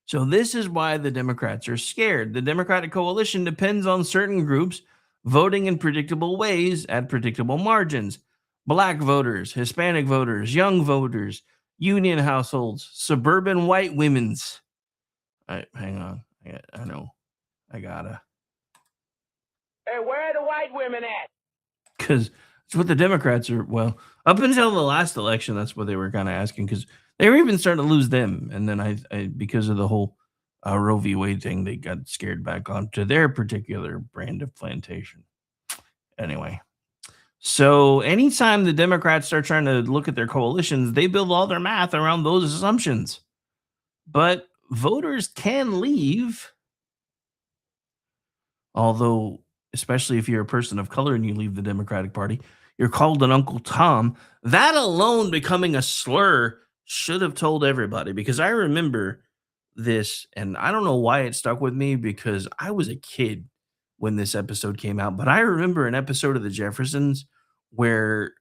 So this is why the Democrats are scared. The Democratic coalition depends on certain groups voting in predictable ways at predictable margins. Black voters, Hispanic voters, young voters, union households, suburban white women's. Hang on. I know. I gotta. Hey, where are the white women at? Because it's what the Democrats are. Well, up until the last election, that's what they were kind of asking, because they were even starting to lose them. And then I because of the whole Roe v. Wade thing, they got scared back onto their particular brand of plantation. Anyway, so anytime the Democrats start trying to look at their coalitions, they build all their math around those assumptions. But voters can leave, although, especially if you're a person of color and you leave the Democratic Party, you're called an Uncle Tom. That alone becoming a slur should have told everybody, because I remember this, and I don't know why it stuck with me, because I was a kid when this episode came out, but I remember an episode of The Jeffersons where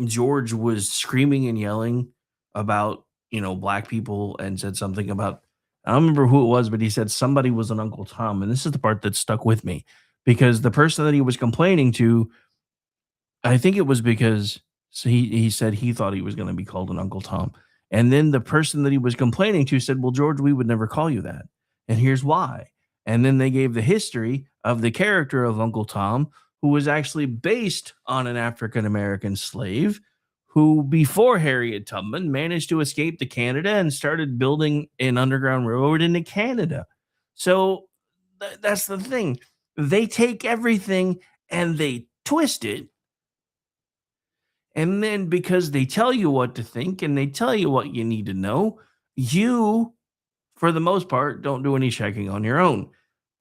George was screaming and yelling about, black people, and said something about, I don't remember who it was, but he said somebody was an Uncle Tom. And this is the part that stuck with me, because the person that he was complaining to, I think it was because he said he thought he was going to be called an Uncle Tom. And then the person that he was complaining to said, well, George, we would never call you that. And here's why. And then they gave the history of the character of Uncle Tom, who was actually based on an African-American slave who, before Harriet Tubman, managed to escape to Canada and started building an underground railroad into Canada. So that's the thing. They take everything and they twist it. And then because they tell you what to think and they tell you what you need to know, you, for the most part, don't do any checking on your own.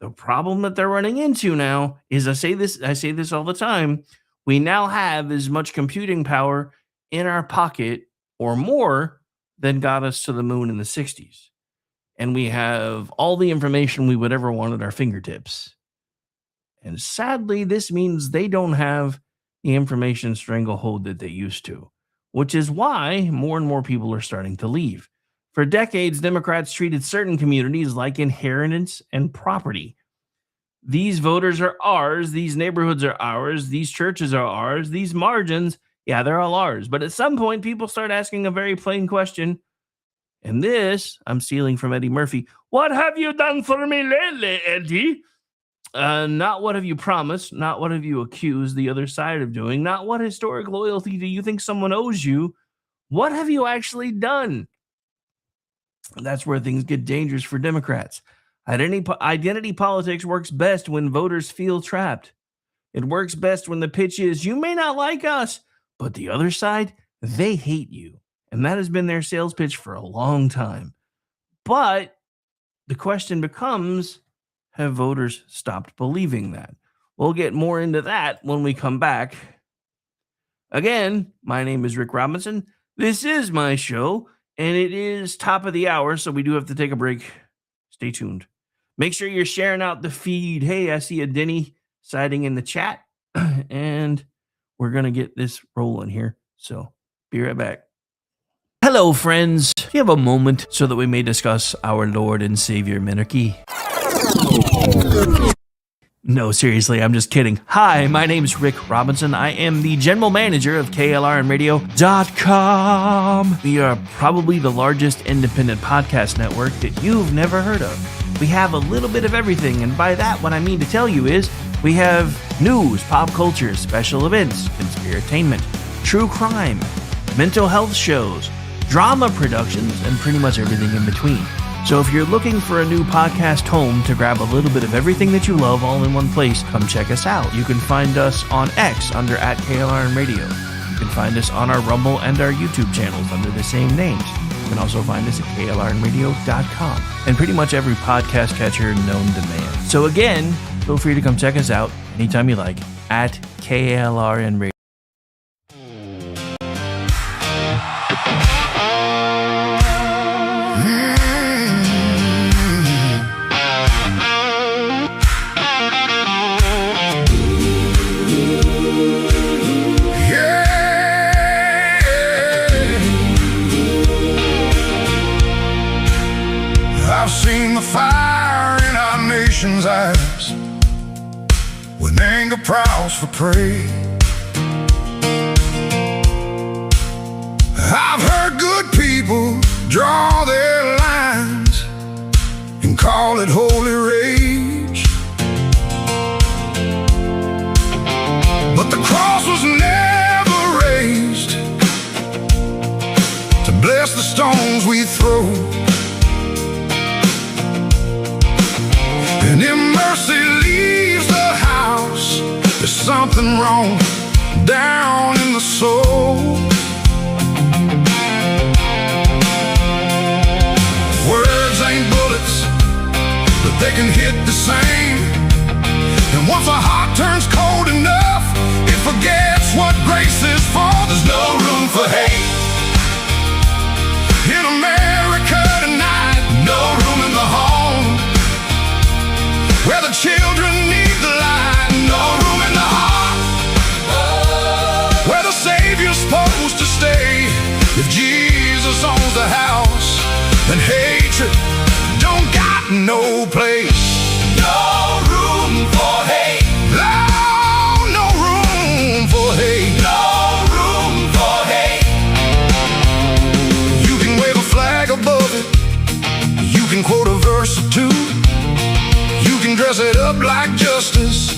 The problem that they're running into now is, I say this all the time, we now have as much computing power in our pocket or more than got us to the moon in the 60s. And we have all the information we would ever want at our fingertips. And sadly, this means they don't have the information stranglehold that they used to, which is why more and more people are starting to leave. For decades, Democrats treated certain communities like inheritance and property. These voters are ours. These neighborhoods are ours. These churches are ours. These margins, yeah, they're all ours. But at some point, people start asking a very plain question. And this, I'm stealing from Eddie Murphy. What have you done for me lately, Eddie? Not what have you promised, not what have you accused the other side of doing, not what historic loyalty do you think someone owes you. What have you actually done? That's where things get dangerous for Democrats. Identity politics works best when voters feel trapped. It works best when the pitch is, you may not like us, but the other side, they hate you. And that has been their sales pitch for a long time. But the question becomes, have voters stopped believing that? We'll get more into that when we come back. Again, my name is Rick Robinson. This is my show, and it is top of the hour, so we do have to take a break. Stay tuned. Make sure you're sharing out the feed. Hey, I see a Denny siding in the chat, and we're going to get this rolling here. So be right back. Hello, friends. Do you have a moment so that we may discuss our Lord and Savior Minarchy? No, seriously, I'm just kidding. Hi, my name's Rick Robinson. I am the general manager of KLRNradio.com. We are probably the largest independent podcast network that you've never heard of. We have a little bit of everything, and by that, what I mean to tell you is we have news, pop culture, special events, conspiratainment, true crime, mental health shows, drama productions, and pretty much everything in between. So if you're looking for a new podcast home to grab a little bit of everything that you love all in one place, come check us out. You can find us on X under @KLRNradio. You can find us on our Rumble and our YouTube channels under the same names. You can also find us at KLRNradio.com and pretty much every podcast catcher known to man. So again, feel free to come check us out anytime you like at KLRNradio. Eyes when anger prowls for prey. I've heard good people draw their lines and call it holy rage, but the cross was never raised to bless the stones we throw. And if mercy leaves the house, there's something wrong down in the soul. Words ain't bullets, but they can hit the same. And once a heart turns cold enough, it forgets what grace is for. There's no room for hate in America tonight. No room in the home where the children need the light. No room in the heart where the Savior's supposed to stay. If Jesus owns the house, then hatred don't got no place. No room for hate. No, no room for hate. No room for hate. You can wave a flag above it. You can quote a verse or two. You can dress it up like justice,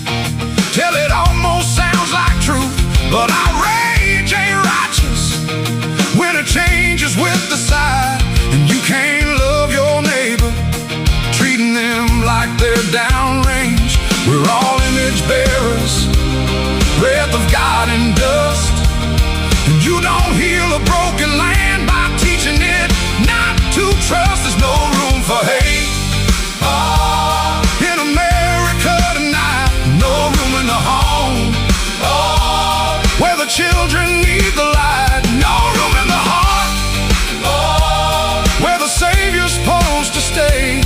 till it almost sounds like truth. But outrage ain't righteous when it changes with the side. And you can't love your neighbor, treating them like they're downrange. We're all image bearers, breath of God and dust. And you don't heal a broken land by teaching it not to trust. There's no room for hate. In America tonight, no room in the home where the children need the light. No room in the heart where the Savior's supposed to stay.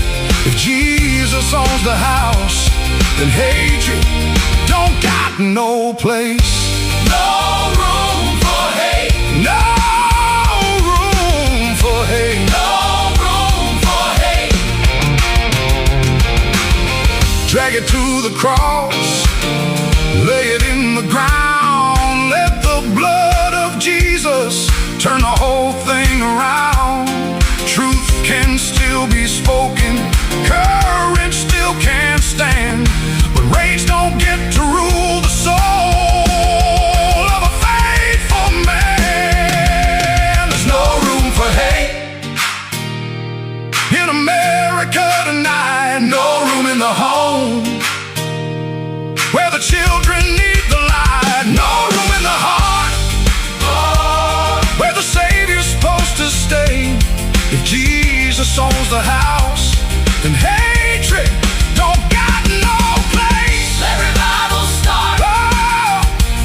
If Jesus owns the house, then hatred don't got no place. No room for hate. No room for hate. No room for hate. Drag it to the cross, lay it in the ground. Let the blood of Jesus turn the whole thing around. Truth can still be spoken, courage still can stand, but rage don't get to rule the soul of a faithful man. There's no room for hate in America tonight. No room in the home where the children need the light. No room in the heart where the Savior's supposed to stay. If Jesus owns the house, then hatred don't got no place. Let revival start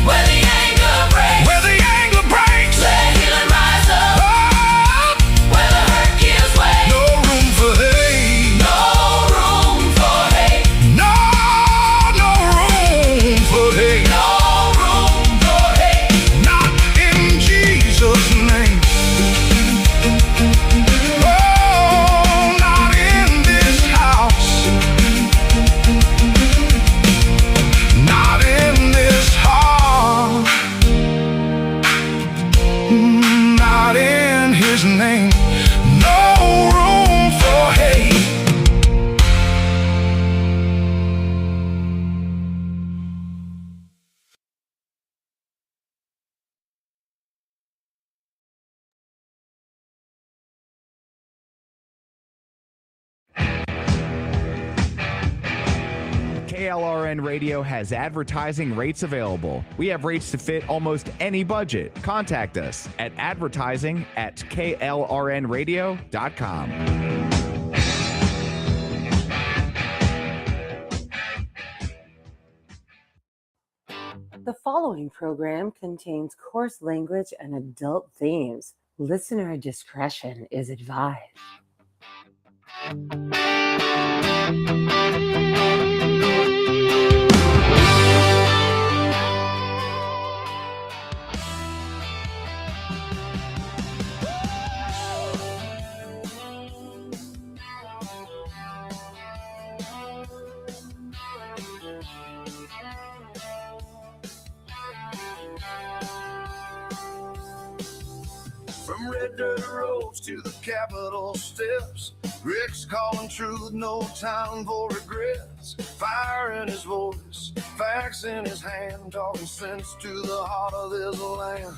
where the anger breaks. Where the anger breaks. Let healing rise up where his name. No room for hate. KLRN Radio has advertising rates available. We have rates to fit almost any budget. Contact us at advertising@klrnradio.com. The following program contains coarse language and adult themes. Listener discretion is advised. From red dirt roads to the Capitol steps, Rick's calling truth, no time for regrets. Fire in his voice, facts in his hand, talking sense to the heart of this land.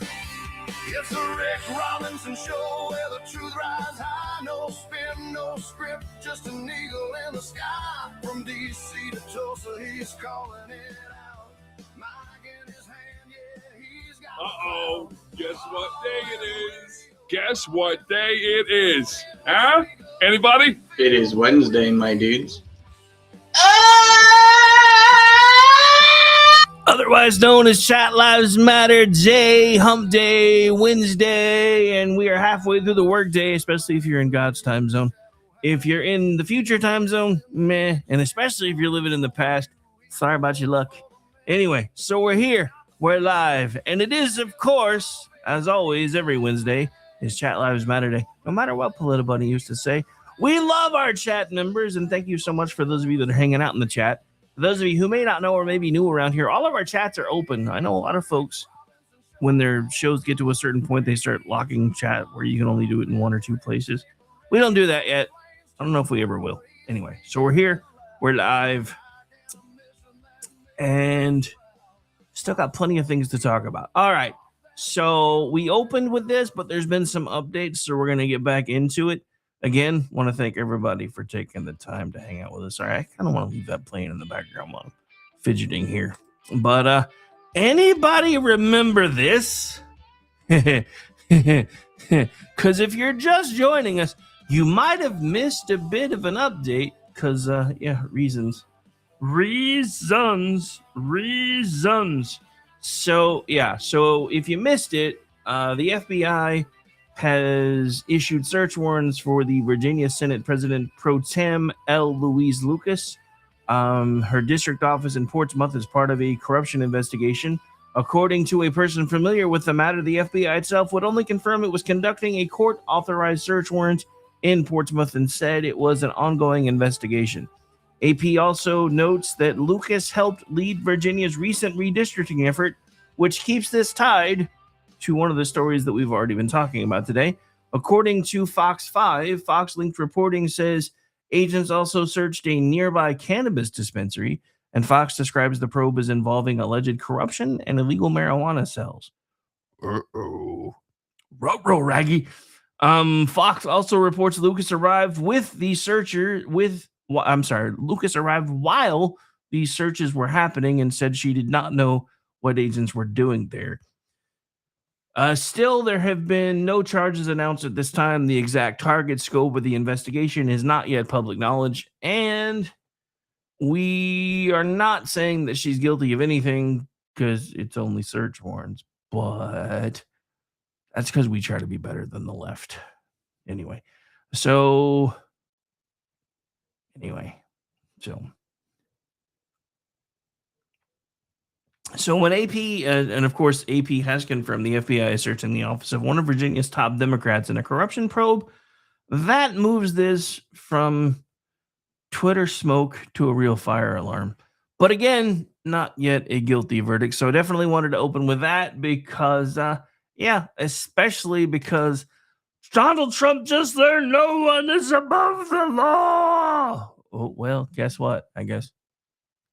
It's the Rick Robinson Show, where the truth rides high. No spin, no script, just an eagle in the sky. From D.C. to Tulsa, he's calling it out. Mic in his hand, yeah, he's got... Uh-oh. Guess what day it is? Guess what day it is? Huh? Anybody? It is Wednesday, my dudes. Otherwise known as Chat Lives Matter Day, Hump Day, Wednesday, and we are halfway through the workday, especially if you're in God's time zone. If you're in the future time zone, meh, and especially if you're living in the past, sorry about your luck. Anyway, so we're here, we're live, and it is, of course, as always, every Wednesday is Chat Lives Matter Day. No matter what Politibunny used to say, we love our chat members, and thank you so much for those of you that are hanging out in the chat. For those of you who may not know or maybe new around here, all of our chats are open. I know a lot of folks, when their shows get to a certain point, they start locking chat where you can only do it in one or two places. We don't do that yet. I don't know if we ever will. Anyway, so we're here. We're live. And still got plenty of things to talk about. All right. So we opened with this, but there's been some updates, so we're going to get back into it. Again, want to thank everybody for taking the time to hang out with us. All right, I kind of want to leave that playing in the background while I'm fidgeting here. But anybody remember this? Because if you're just joining us, you might have missed a bit of an update because, reasons. So if you missed it, the FBI has issued search warrants for the Virginia Senate President Pro Tem Louise Lucas. Her district office in Portsmouth is part of a corruption investigation. According to a person familiar with the matter, the FBI itself would only confirm it was conducting a court-authorized search warrant in Portsmouth and said it was an ongoing investigation. AP also notes that Lucas helped lead Virginia's recent redistricting effort, which keeps this tied to one of the stories that we've already been talking about today. According to Fox 5, Fox-linked reporting says agents also searched a nearby cannabis dispensary, and Fox describes the probe as involving alleged corruption and illegal marijuana sales. Uh-oh. Ruh-roh, Raggy. Fox also reports Lucas arrived Lucas arrived while these searches were happening and said she did not know what agents were doing there. Still, there have been no charges announced at this time. The exact target scope of the investigation is not yet public knowledge, and we are not saying that she's guilty of anything because it's only search warrants, but that's because we try to be better than the left. Anyway, so when AP, and of course AP has confirmed the FBI is searching the office of one of Virginia's top Democrats in a corruption probe, that moves this from Twitter smoke to a real fire alarm. But again, not yet a guilty verdict. So I definitely wanted to open with that because, especially because Donald Trump just learned no one is above the law. Oh, well, guess what? I guess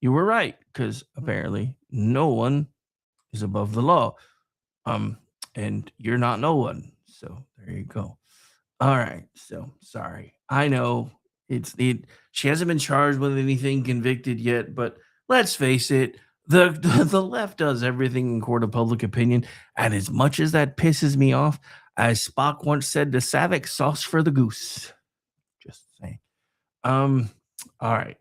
you were right, because apparently no one is above the law. And you're not no one. So there you go. All right. So sorry. I know she hasn't been charged with anything, convicted yet, but let's face it, the left does everything in court of public opinion. And as much as that pisses me off, as Spock once said to Savick, sauce for the goose. Just saying. All right.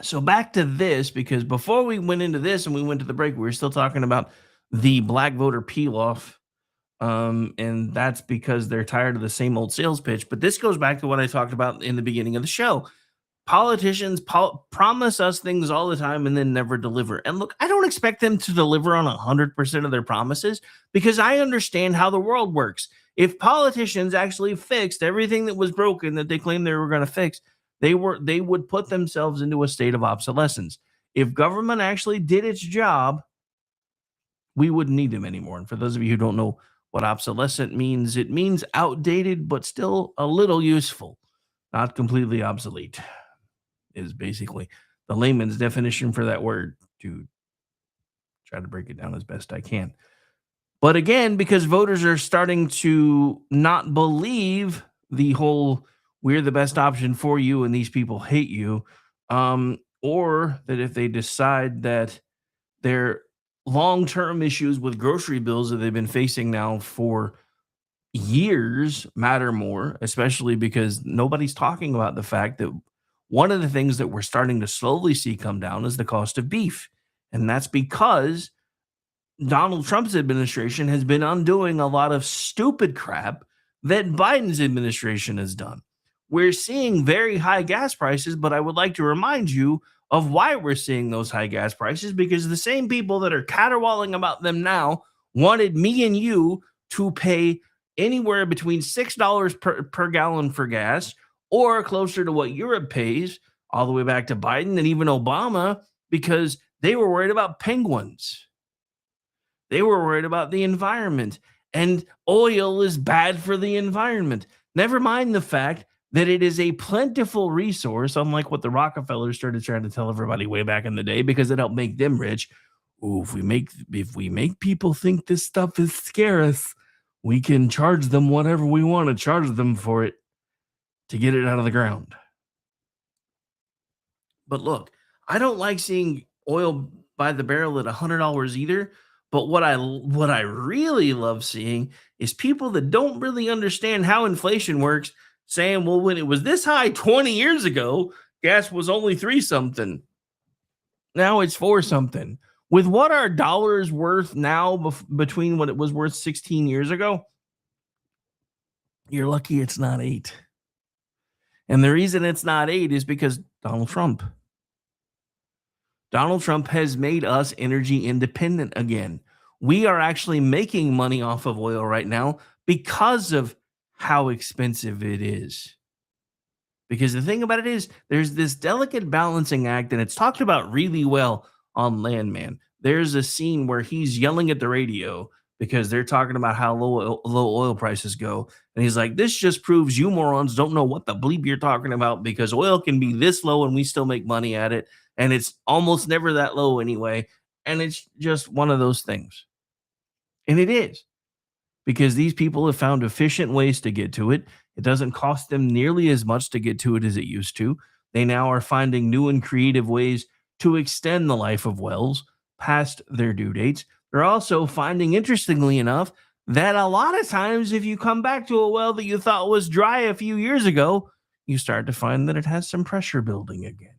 So back to this, because before we went into this and we went to the break, we were still talking about the black voter peel off. And that's because they're tired of the same old sales pitch. But this goes back to what I talked about in the beginning of the show. Politicians promise us things all the time and then never deliver. And look, I don't expect them to deliver on 100% of their promises, because I understand how the world works. If politicians actually fixed everything that was broken that they claimed they were going to fix, they would put themselves into a state of obsolescence. If government actually did its job, we wouldn't need them anymore. And for those of you who don't know what obsolescent means, it means outdated, but still a little useful, not completely obsolete, is basically the layman's definition for that word, to try to break it down as best I can. But again, because voters are starting to not believe the whole we're the best option for you and these people hate you, or that if they decide that their long-term issues with grocery bills that they've been facing now for years matter more, especially because nobody's talking about the fact that one of the things that we're starting to slowly see come down is the cost of beef. And that's because Donald Trump's administration has been undoing a lot of stupid crap that Biden's administration has done. We're seeing very high gas prices, but I would like to remind you of why we're seeing those high gas prices, because the same people that are caterwauling about them now wanted me and you to pay anywhere between $6 per gallon for gas, or closer to what Europe pays, all the way back to Biden and even Obama, because they were worried about penguins. They were worried about the environment, and oil is bad for the environment. Never mind the fact that it is a plentiful resource, unlike what the Rockefellers started trying to tell everybody way back in the day, because it helped make them rich. Ooh, if we make people think this stuff is scarce, we can charge them whatever we want to charge them for it to get it out of the ground. But look, I don't like seeing oil by the barrel at $100 either. But what I really love seeing is people that don't really understand how inflation works saying, well, when it was this high 20 years ago, gas was only 3 something. Now it's 4 something. With what our dollar is worth now between what it was worth 16 years ago, you're lucky it's not 8. And the reason it's not 8 is because Donald Trump. Donald Trump has made us energy independent again. We are actually making money off of oil right now because of how expensive it is. Because the thing about it is, there's this delicate balancing act, and it's talked about really well on Landman. There's a scene where he's yelling at the radio because they're talking about how low oil prices go. And he's like, this just proves you morons don't know what the bleep you're talking about, because oil can be this low and we still make money at it. And it's almost never that low anyway. And it's just one of those things. And it is. Because these people have found efficient ways to get to it. It doesn't cost them nearly as much to get to it as it used to. They now are finding new and creative ways to extend the life of wells past their due dates. They're also finding, interestingly enough, that a lot of times if you come back to a well that you thought was dry a few years ago, you start to find that it has some pressure building again.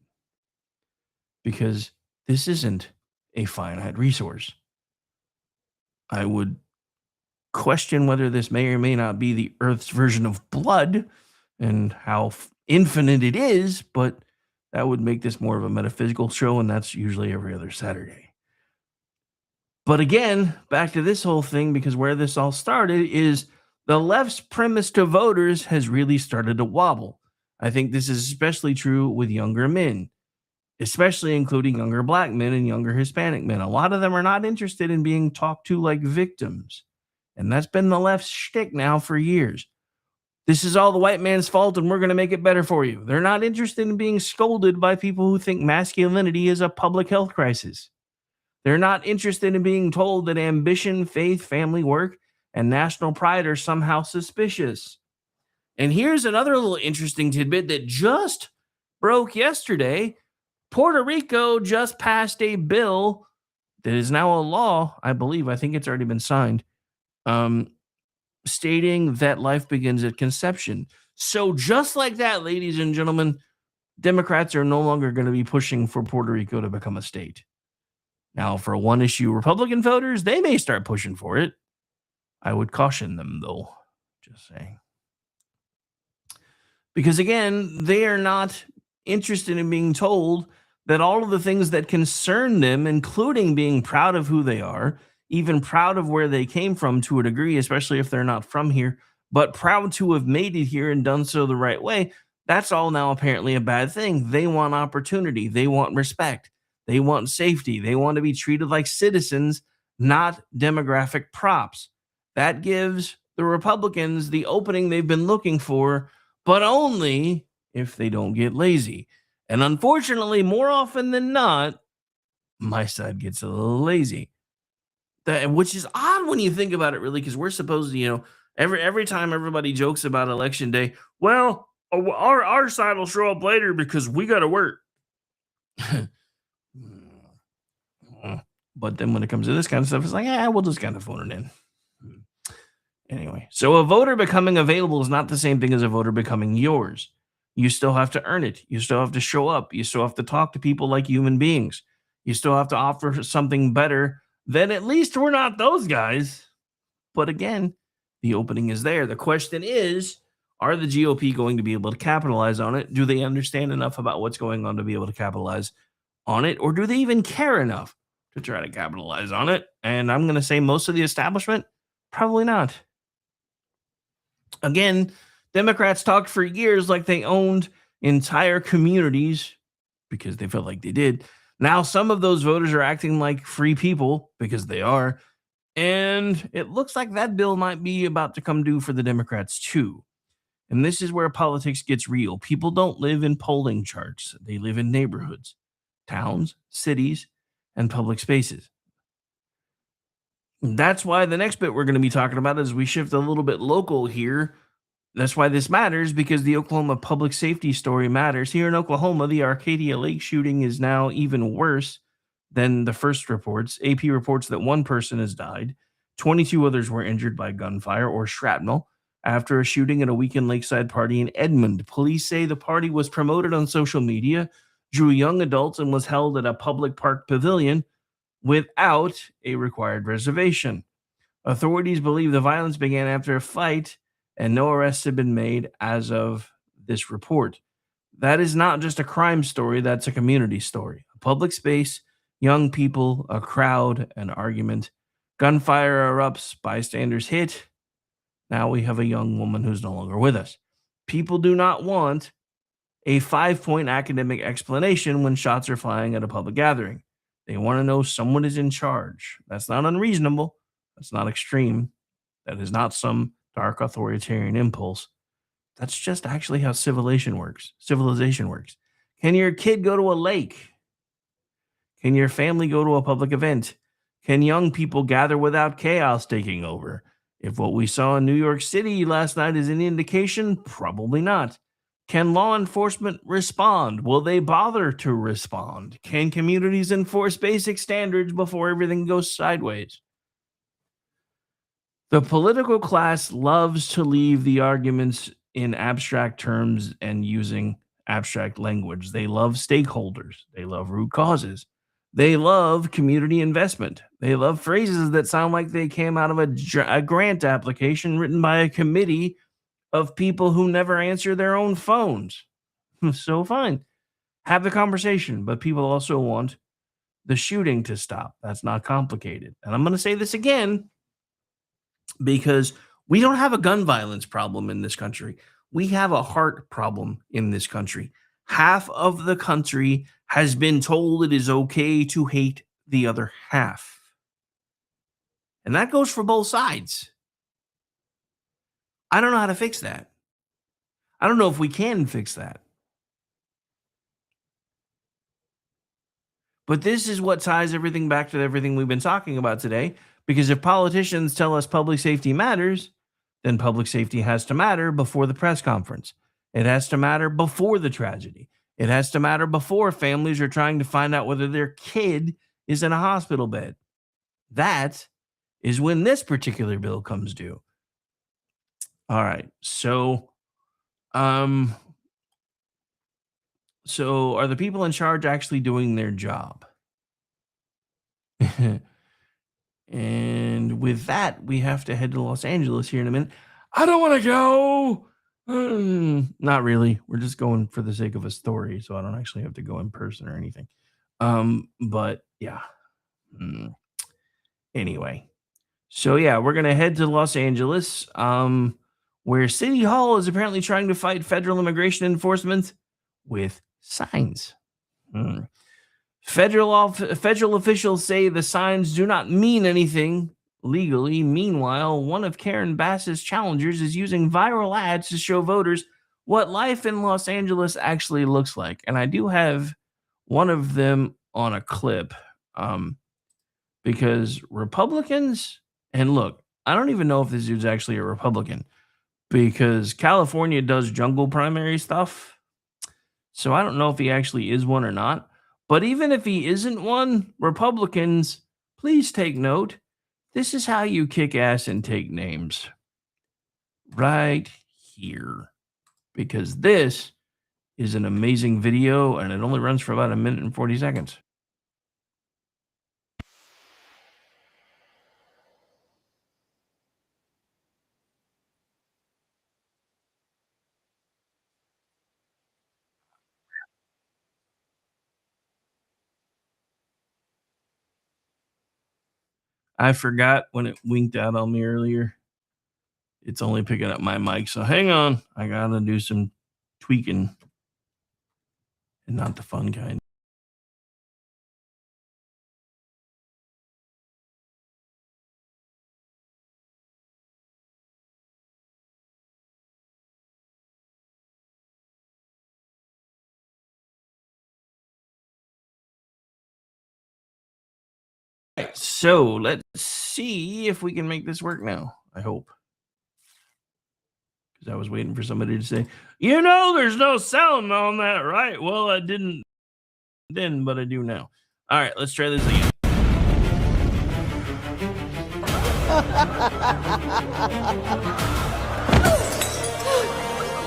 Because this isn't a finite resource. I would question whether this may or may not be the Earth's version of blood and how infinite it is, but that would make this more of a metaphysical show, and that's usually every other Saturday. But again, back to this whole thing, because where this all started is the left's premise to voters has really started to wobble. I think this is especially true with younger men, especially including younger black men and younger Hispanic men. A lot of them are not interested in being talked to like victims. And that's been the left's shtick now for years. This is all the white man's fault, and we're going to make it better for you. They're not interested in being scolded by people who think masculinity is a public health crisis. They're not interested in being told that ambition, faith, family, work, and national pride are somehow suspicious. And here's another little interesting tidbit that just broke yesterday. Puerto Rico just passed a bill that is now a law, I believe. I think it's already been signed. Stating that life begins at conception. So just like that, ladies and gentlemen, Democrats are no longer going to be pushing for Puerto Rico to become a state. Now, for one-issue Republican voters, they may start pushing for it. I would caution them, though. Just saying. Because, again, they are not interested in being told that all of the things that concern them, including being proud of who they are, even proud of where they came from to a degree, especially if they're not from here, but proud to have made it here and done so the right way, that's all now apparently a bad thing. They want opportunity. They want respect. They want safety. They want to be treated like citizens, not demographic props. That gives the Republicans the opening they've been looking for, but only if they don't get lazy. And unfortunately, more often than not, my side gets a little lazy. Which is odd when you think about it, really, because we're supposed to, every time everybody jokes about election day, well, our side will show up later because we got to work. But then when it comes to this kind of stuff, it's like, we'll just kind of phone it in. Anyway, so a voter becoming available is not the same thing as a voter becoming yours. You still have to earn it. You still have to show up. You still have to talk to people like human beings. You still have to offer something better. Then at least we're not those guys. But again, the opening is there. The question is, are the GOP going to be able to capitalize on it? Do they understand enough about what's going on to be able to capitalize on it? Or do they even care enough to try to capitalize on it? And I'm going to say most of the establishment, probably not. Again, Democrats talked for years like they owned entire communities because they felt like they did. Now, some of those voters are acting like free people because they are. And it looks like that bill might be about to come due for the Democrats, too. And this is where politics gets real. People don't live in polling charts. They live in neighborhoods, towns, cities, and public spaces. That's why the next bit we're going to be talking about is we shift a little bit local here. That's why this matters, because the Oklahoma public safety story matters. Here in Oklahoma, the Arcadia Lake shooting is now even worse than the first reports. AP reports that one person has died. 22 others were injured by gunfire or shrapnel after a shooting at a weekend lakeside party in Edmond. Police say the party was promoted on social media, drew young adults, and was held at a public park pavilion without a required reservation. Authorities believe the violence began after a fight, and no arrests have been made as of this report. That is not just a crime story, that's a community story. A public space, young people, a crowd, an argument. Gunfire erupts, bystanders hit. Now we have a young woman who's no longer with us. People do not want a 5-point academic explanation when shots are flying at a public gathering. They want to know someone is in charge. That's not unreasonable. That's not extreme. That is not some dark authoritarian impulse. That's just actually how civilization works. Can your kid go to a lake? Can your family go to a public event? Can young people gather without chaos taking over? If what we saw in New York City last night is an indication, probably not. Can law enforcement respond? Will they bother to respond? Can communities enforce basic standards before everything goes sideways? The political class loves to leave the arguments in abstract terms and using abstract language. They love stakeholders. They love root causes. They love community investment. They love phrases that sound like they came out of a grant application written by a committee of people who never answer their own phones. So fine. Have the conversation, but people also want the shooting to stop. That's not complicated. And I'm going to say this again, because we don't have a gun violence problem in this country. We have a heart problem in this country. Half of the country has been told it is okay to hate the other half. And that goes for both sides. I don't know how to fix that. I don't know if we can fix that. But this is what ties everything back to everything we've been talking about today. Because if politicians tell us public safety matters, then public safety has to matter before the press conference. It has to matter before the tragedy. It has to matter before families are trying to find out whether their kid is in a hospital bed. That is when this particular bill comes due. All right. So are the people in charge actually doing their job? And with that, we have to head to Los Angeles here in a minute. I don't want to go. Not really. We're just going for the sake of a story, so I don't actually have to go in person or anything. But yeah. Anyway. So yeah, we're gonna head to Los Angeles, where City Hall is apparently trying to fight federal immigration enforcement with signs. Federal officials say the signs do not mean anything legally. Meanwhile, one of Karen Bass's challengers is using viral ads to show voters what life in Los Angeles actually looks like. And I do have one of them on a clip, because Republicans, and look, I don't even know if this dude's actually a Republican, because California does jungle primary stuff. So I don't know if he actually is one or not. But even if he isn't one, Republicans, please take note. This is how you kick ass and take names. Right here. Because this is an amazing video, and it only runs for about 1 minute and 40 seconds. I forgot when it winked out on me earlier. It's only picking up my mic, so hang on. I gotta do some tweaking, and not the fun kind. Right, so let's see if we can make this work now. I hope. Because I was waiting for somebody to say, there's no sound on that, right? Well, I didn't then, but I do now. All right, let's try this again.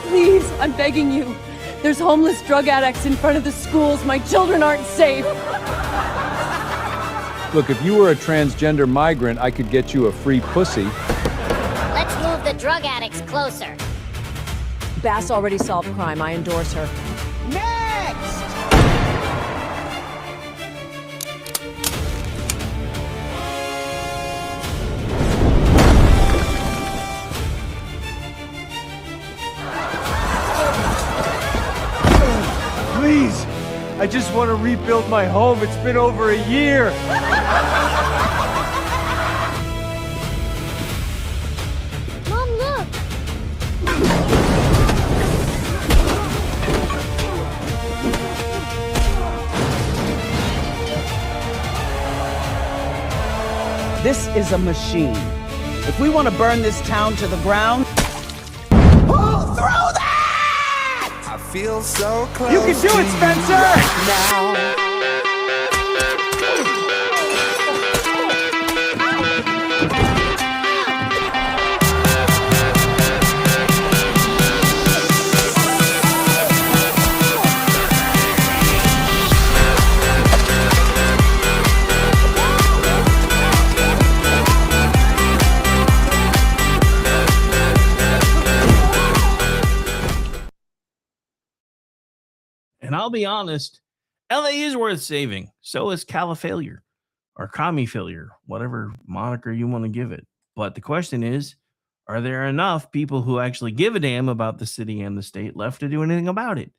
Please, I'm begging you. There's homeless drug addicts in front of the schools. My children aren't safe. Look, if you were a transgender migrant, I could get you a free pussy. Let's move the drug addicts closer. Bass already solved crime. I endorse her. Next! Please, I just want to rebuild my home. It's been over a year. Mom, look! This is a machine. If we want to burn this town to the ground, Pull through that! I feel so close. You can do it, Spencer! Right now. And I'll be honest, LA is worth saving. So is Califailure or Commie Failure, whatever moniker you want to give it. But the question is, are there enough people who actually give a damn about the city and the state left to do anything about it?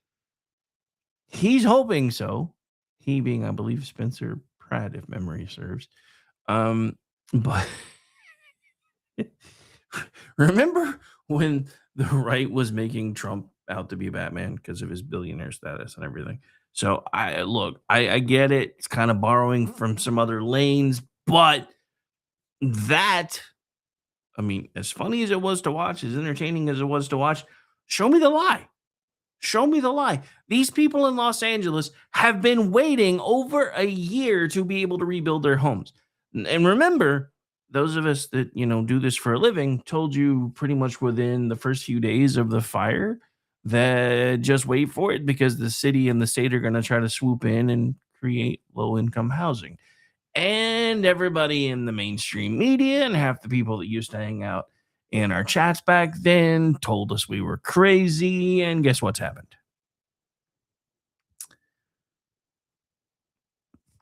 He's hoping so. He being, I believe, Spencer Pratt, if memory serves. But remember when the right was making Trump out to be Batman because of his billionaire status and everything. So I get it. It's kind of borrowing from some other lanes, but that, I mean, as funny as it was to watch, as entertaining as it was to watch, show me the lie. Show me the lie. These people in Los Angeles have been waiting over a year to be able to rebuild their homes. And remember, those of us that, do this for a living told you pretty much within the first few days of the fire that just wait for it because the city and the state are going to try to swoop in and create low-income housing. And everybody in the mainstream media and half the people that used to hang out in our chats back then told us we were crazy. And guess what's happened?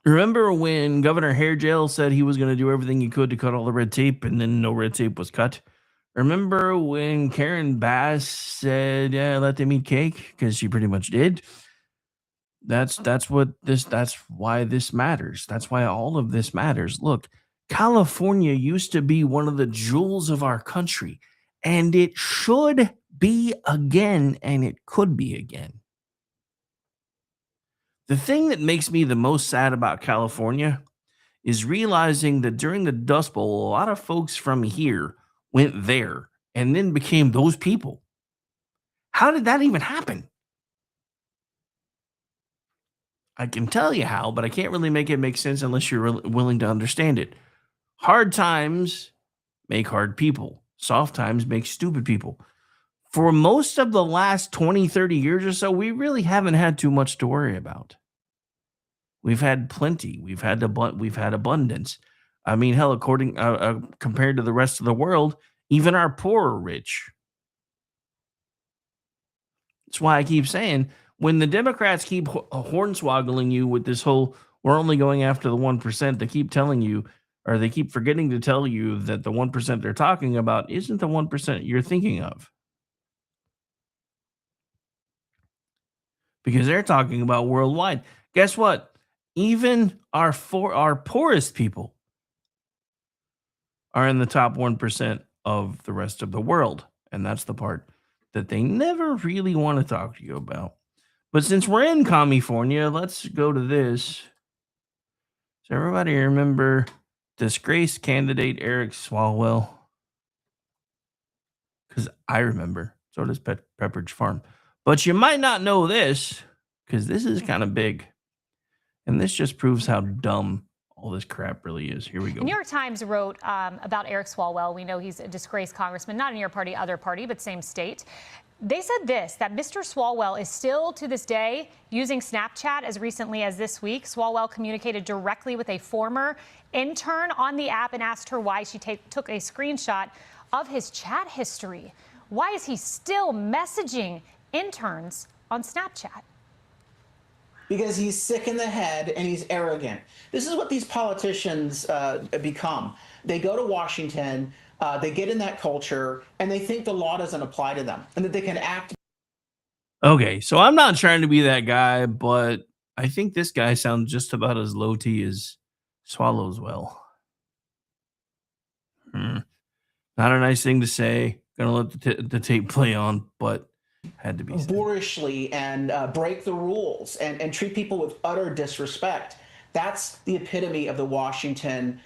Remember when Governor Hairgel said he was going to do everything he could to cut all the red tape, and then no red tape was cut? Remember when Karen Bass said, "Yeah, let them eat cake," because she pretty much did. That's why this matters. That's why all of this matters. Look, California used to be one of the jewels of our country, and it should be again, and it could be again. The thing that makes me the most sad about California is realizing that during the Dust Bowl, a lot of folks from here went there and then became those people. How did that even happen? I can tell you how, but I can't really make it make sense unless you're willing to understand it. Hard times make hard people. Soft times make stupid people. For most of the last 20, 30 years or so, we really haven't had too much to worry about. We've had plenty. We've had abundance. I mean, hell, compared to the rest of the world, even our poor are rich. That's why I keep saying, when the Democrats keep hornswoggling you with this whole, we're only going after the 1%, they keep telling you, or they keep forgetting to tell you that the 1% they're talking about isn't the 1% you're thinking of. Because they're talking about worldwide. Guess what? Even our poorest people are in the top 1% of the rest of the world. And that's the part that they never really want to talk to you about. But since we're in California, let's go to this. Does everybody remember disgraced candidate Eric Swalwell? Because I remember. So does Pepperidge Farm. But you might not know this, because this is kind of big. And this just proves how dumb all this crap really is. Here we go. The New York Times wrote about Eric Swalwell. We know he's a disgraced congressman, not in your party, other party, but same state. They said this, that Mr. Swalwell is still to this day using Snapchat as recently as this week. Swalwell communicated directly with a former intern on the app and asked her why she took a screenshot of his chat history. Why is he still messaging interns on Snapchat? Because he's sick in the head and he's arrogant. This is what these politicians become. They go to Washington, they get in that culture, and they think the law doesn't apply to them and that they can act. Okay, so I'm not trying to be that guy, but I think this guy sounds just about as low T as Swallows well. Not a nice thing to say. Gonna let the tape play on, but had to be boorishly and break the rules and treat people with utter disrespect. That's the epitome of the Washington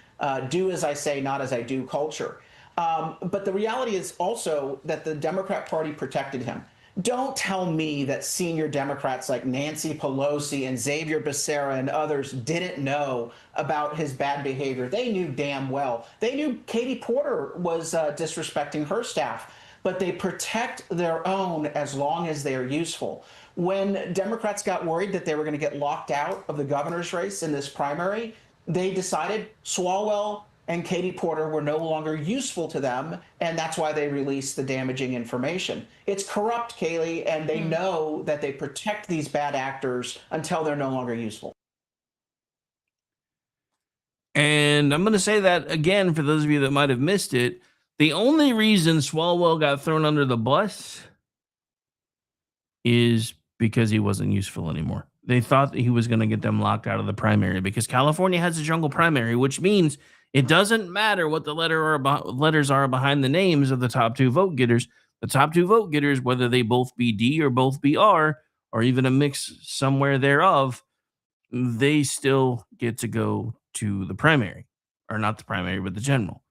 do as I say, not as I do culture. But the reality is also that the Democrat Party protected him. Don't tell me that senior Democrats like Nancy Pelosi and Xavier Becerra and others didn't know about his bad behavior. They knew damn well. They knew Katie Porter was disrespecting her staff. But they protect their own as long as they are useful. When Democrats got worried that they were going to get locked out of the governor's race in this primary, they decided Swalwell and Katie Porter were no longer useful to them, and that's why they released the damaging information. It's corrupt, Kaylee, and they know that they protect these bad actors until they're no longer useful. And I'm going to say that again for those of you that might have missed it. The only reason Swalwell got thrown under the bus is because he wasn't useful anymore. They thought that he was going to get them locked out of the primary because California has a jungle primary, which means it doesn't matter what the letters are behind the names of the top two vote getters. the top 2 vote getters, whether they both be D or both be R, or even a mix somewhere thereof, they still get to go to the primary. Or not the primary, but the general.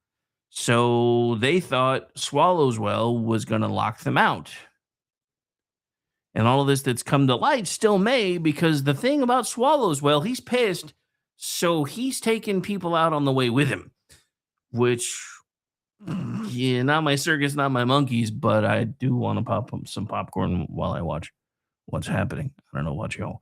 So they thought Swallowswell was going to lock them out. And all of this that's come to light still may, because the thing about Swallowswell, he's pissed, so he's taking people out on the way with him. Which, yeah, not my circus, not my monkeys, but I do want to pop some popcorn while I watch what's happening. I don't know what y'all.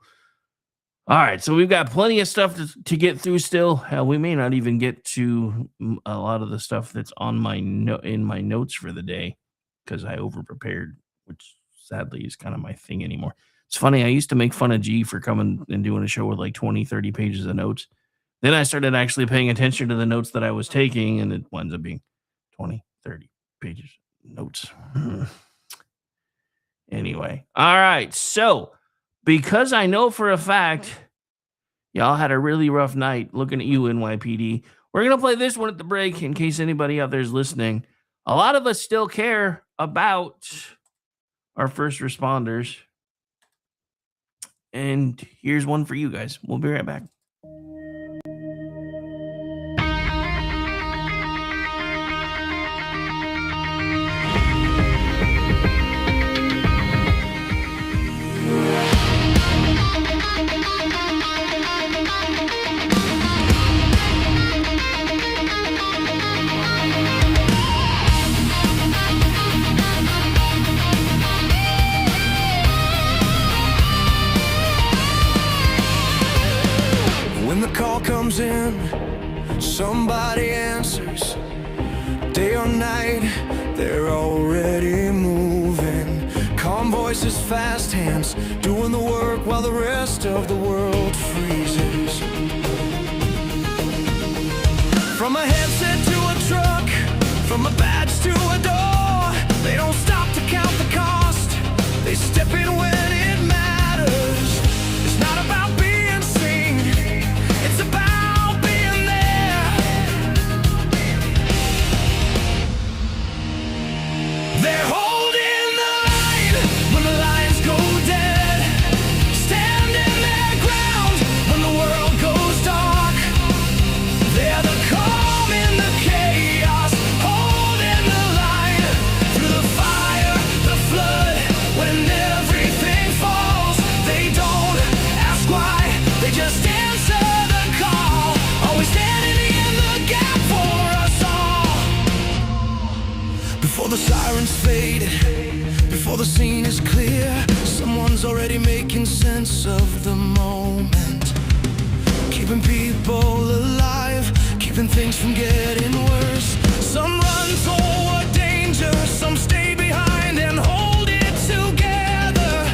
All right, so we've got plenty of stuff to get through still. Hell, we may not even get to a lot of the stuff that's on my in my notes for the day because I over-prepared, which sadly is kind of my thing anymore. It's funny, I used to make fun of G for coming and doing a show with like 20, 30 pages of notes. Then I started actually paying attention to the notes that I was taking, and it winds up being 20, 30 pages of notes. Anyway, all right, so because I know for a fact y'all had a really rough night, looking at you, NYPD, we're going to play this one at the break in case anybody out there is listening. A lot of us still care about our first responders. And here's one for you guys. We'll be right back. Comes in, somebody answers. Day or night, they're already moving. Calm voices, fast hands, doing the work while the rest of the world freezes. From a headset to a truck, from a badge to a door, they don't stop to count the cost. They step in when it matters. It's not about being seen, it's about being there. They're holding the line when the lines go dead, standing their ground when the world goes dark. They're the calm in the chaos, holding the line through the fire, the flood. When everything falls, they don't ask why, they just answer the call. Always standing in the gap for us all. Before the sirens fade, before the scene is clear, someone's already making sense of the moment. Keeping people alive, keeping things from getting worse. Some run toward danger, some stay behind and hold it together.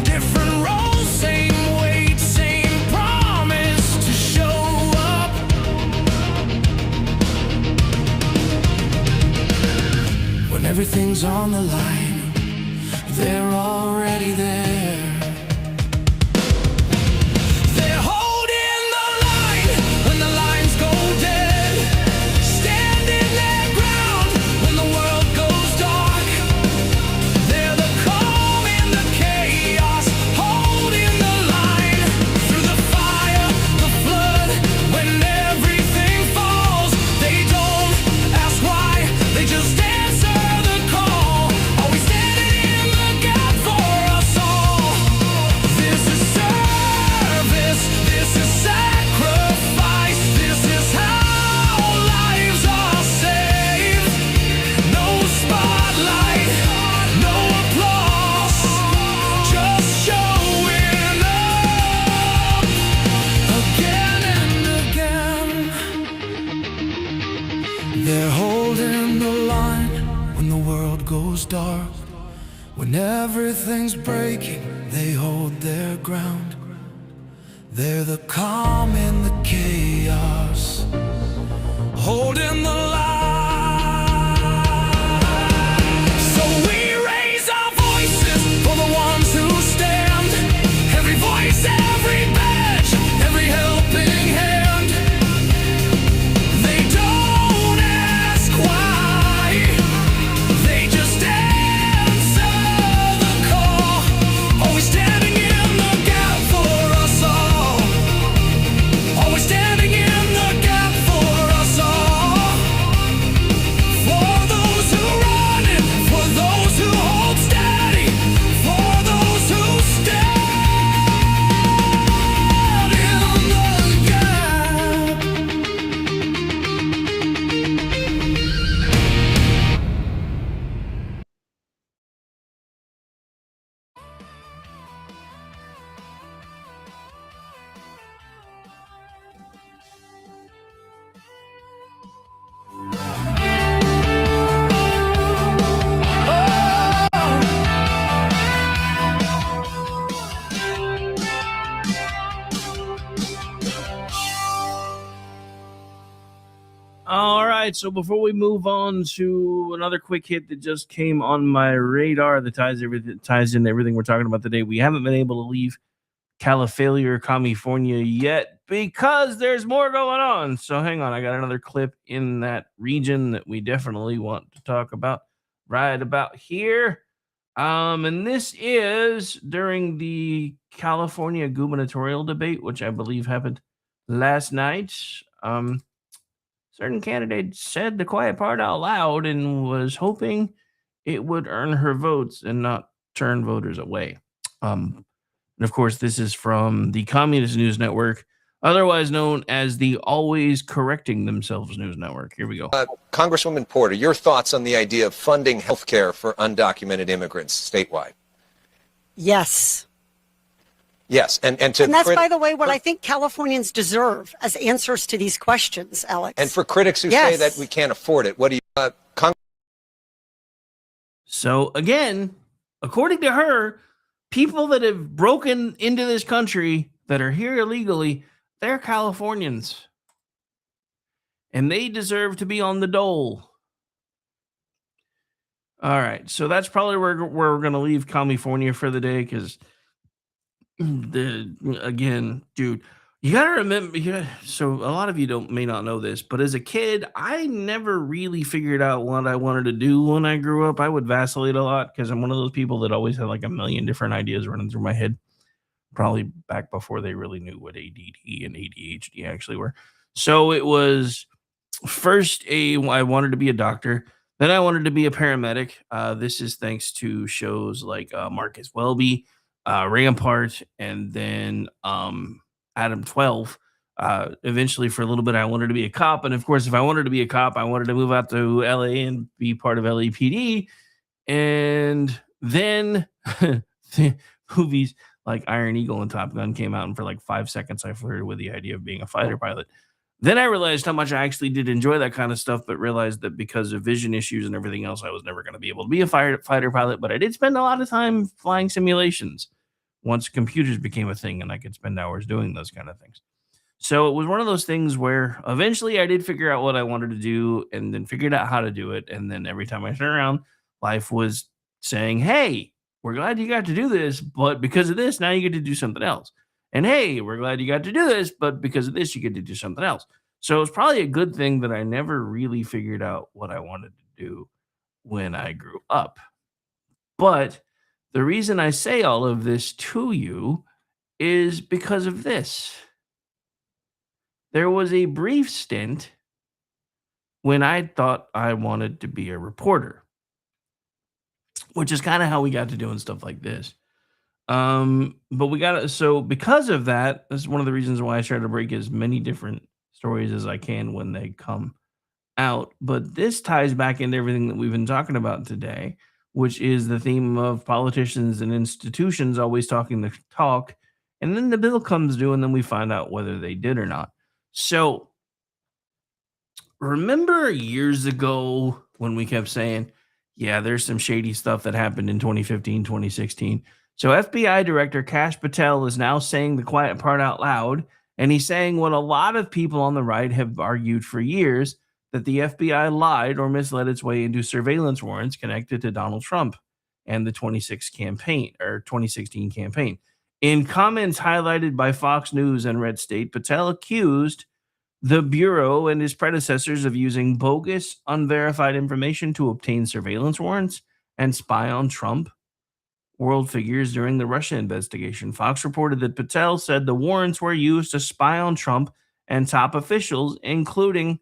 Different roles, same weight, same promise to show up. When everything's on the line, they're already there. They're holding the line when the lines go dead, standing their ground when the world goes dark. They're the calm in the chaos, holding the line through the fire, the flood. When everything falls, they don't ask why, they just answer the call. Always standing in the gap for us all. This is service, this is sacrifice, this is how lives are saved. No spotlight, no applause, just showing up again and again. They're holding the line when the world goes dark. When everything's breaking, they hold their ground. They're the calm in the chaos, holding the line. So we raise our voices for the ones who stand. Every voice, every badge, every helping hand. They don't ask why, right, so before we move on to another quick hit that just came on my radar that ties in everything we're talking about today, we haven't been able to leave California, California yet because there's more going on. So hang on, I got another clip in that region that we definitely want to talk about right about here. And this is during the California gubernatorial debate, which I believe happened last night. Certain candidate said the quiet part out loud and was hoping it would earn her votes and not turn voters away. And of course, this is from the Communist News Network, otherwise known as the Always Correcting Themselves News Network. Here we go. Congresswoman Porter, your thoughts on the idea of funding health care for undocumented immigrants statewide? Yes. Yes, and that's, by the way, what I think Californians deserve as answers to these questions, Alex. And for critics who say that we can't afford it, what do you... So, again, according to her, people that have broken into this country that are here illegally, they're Californians. And they deserve to be on the dole. All right, so that's probably where we're going to leave California for the day because... Again, dude, you gotta remember. So a lot of you may not know this, but as a kid, I never really figured out what I wanted to do when I grew up. I would vacillate a lot because I'm one of those people that always had like a million different ideas running through my head. Probably back before they really knew what ADD and ADHD actually were. So it was first I wanted to be a doctor. Then I wanted to be a paramedic. This is thanks to shows like Marcus Welby, Rampart, and then Adam 12. Eventually, for a little bit, I wanted to be a cop. And of course, if I wanted to be a cop, I wanted to move out to LA and be part of LAPD. And then the movies like Iron Eagle and Top Gun came out, and for like 5 seconds, I flirted with the idea of being a fighter pilot. Then I realized how much I actually did enjoy that kind of stuff, but realized that because of vision issues and everything else, I was never going to be able to be a fighter pilot. But I did spend a lot of time flying simulations once computers became a thing and I could spend hours doing those kind of things. So it was one of those things where eventually I did figure out what I wanted to do and then figured out how to do it. And then every time I turned around, life was saying, hey, we're glad you got to do this, but because of this, now you get to do something else. And hey, we're glad you got to do this, but because of this, you get to do something else. So it's probably a good thing that I never really figured out what I wanted to do when I grew up. But the reason I say all of this to you is because of this. There was a brief stint when I thought I wanted to be a reporter, which is kind of how we got to doing stuff like this. But so because of that, that's one of the reasons why I try to break as many different stories as I can when they come out. But this ties back into everything that we've been talking about today, which is the theme of politicians and institutions always talking the talk, and then the bill comes due, and then we find out whether they did or not. So remember years ago when we kept saying, yeah, there's some shady stuff that happened in 2015, 2016. So FBI Director Kash Patel is now saying the quiet part out loud, and he's saying what a lot of people on the right have argued for years, that the FBI lied or misled its way into surveillance warrants connected to Donald Trump and the 2016 campaign. In comments highlighted by Fox News and Red State, Patel accused the Bureau and his predecessors of using bogus, unverified information to obtain surveillance warrants and spy on Trump world figures during the Russia investigation. Fox reported that Patel said the warrants were used to spy on Trump and top officials, including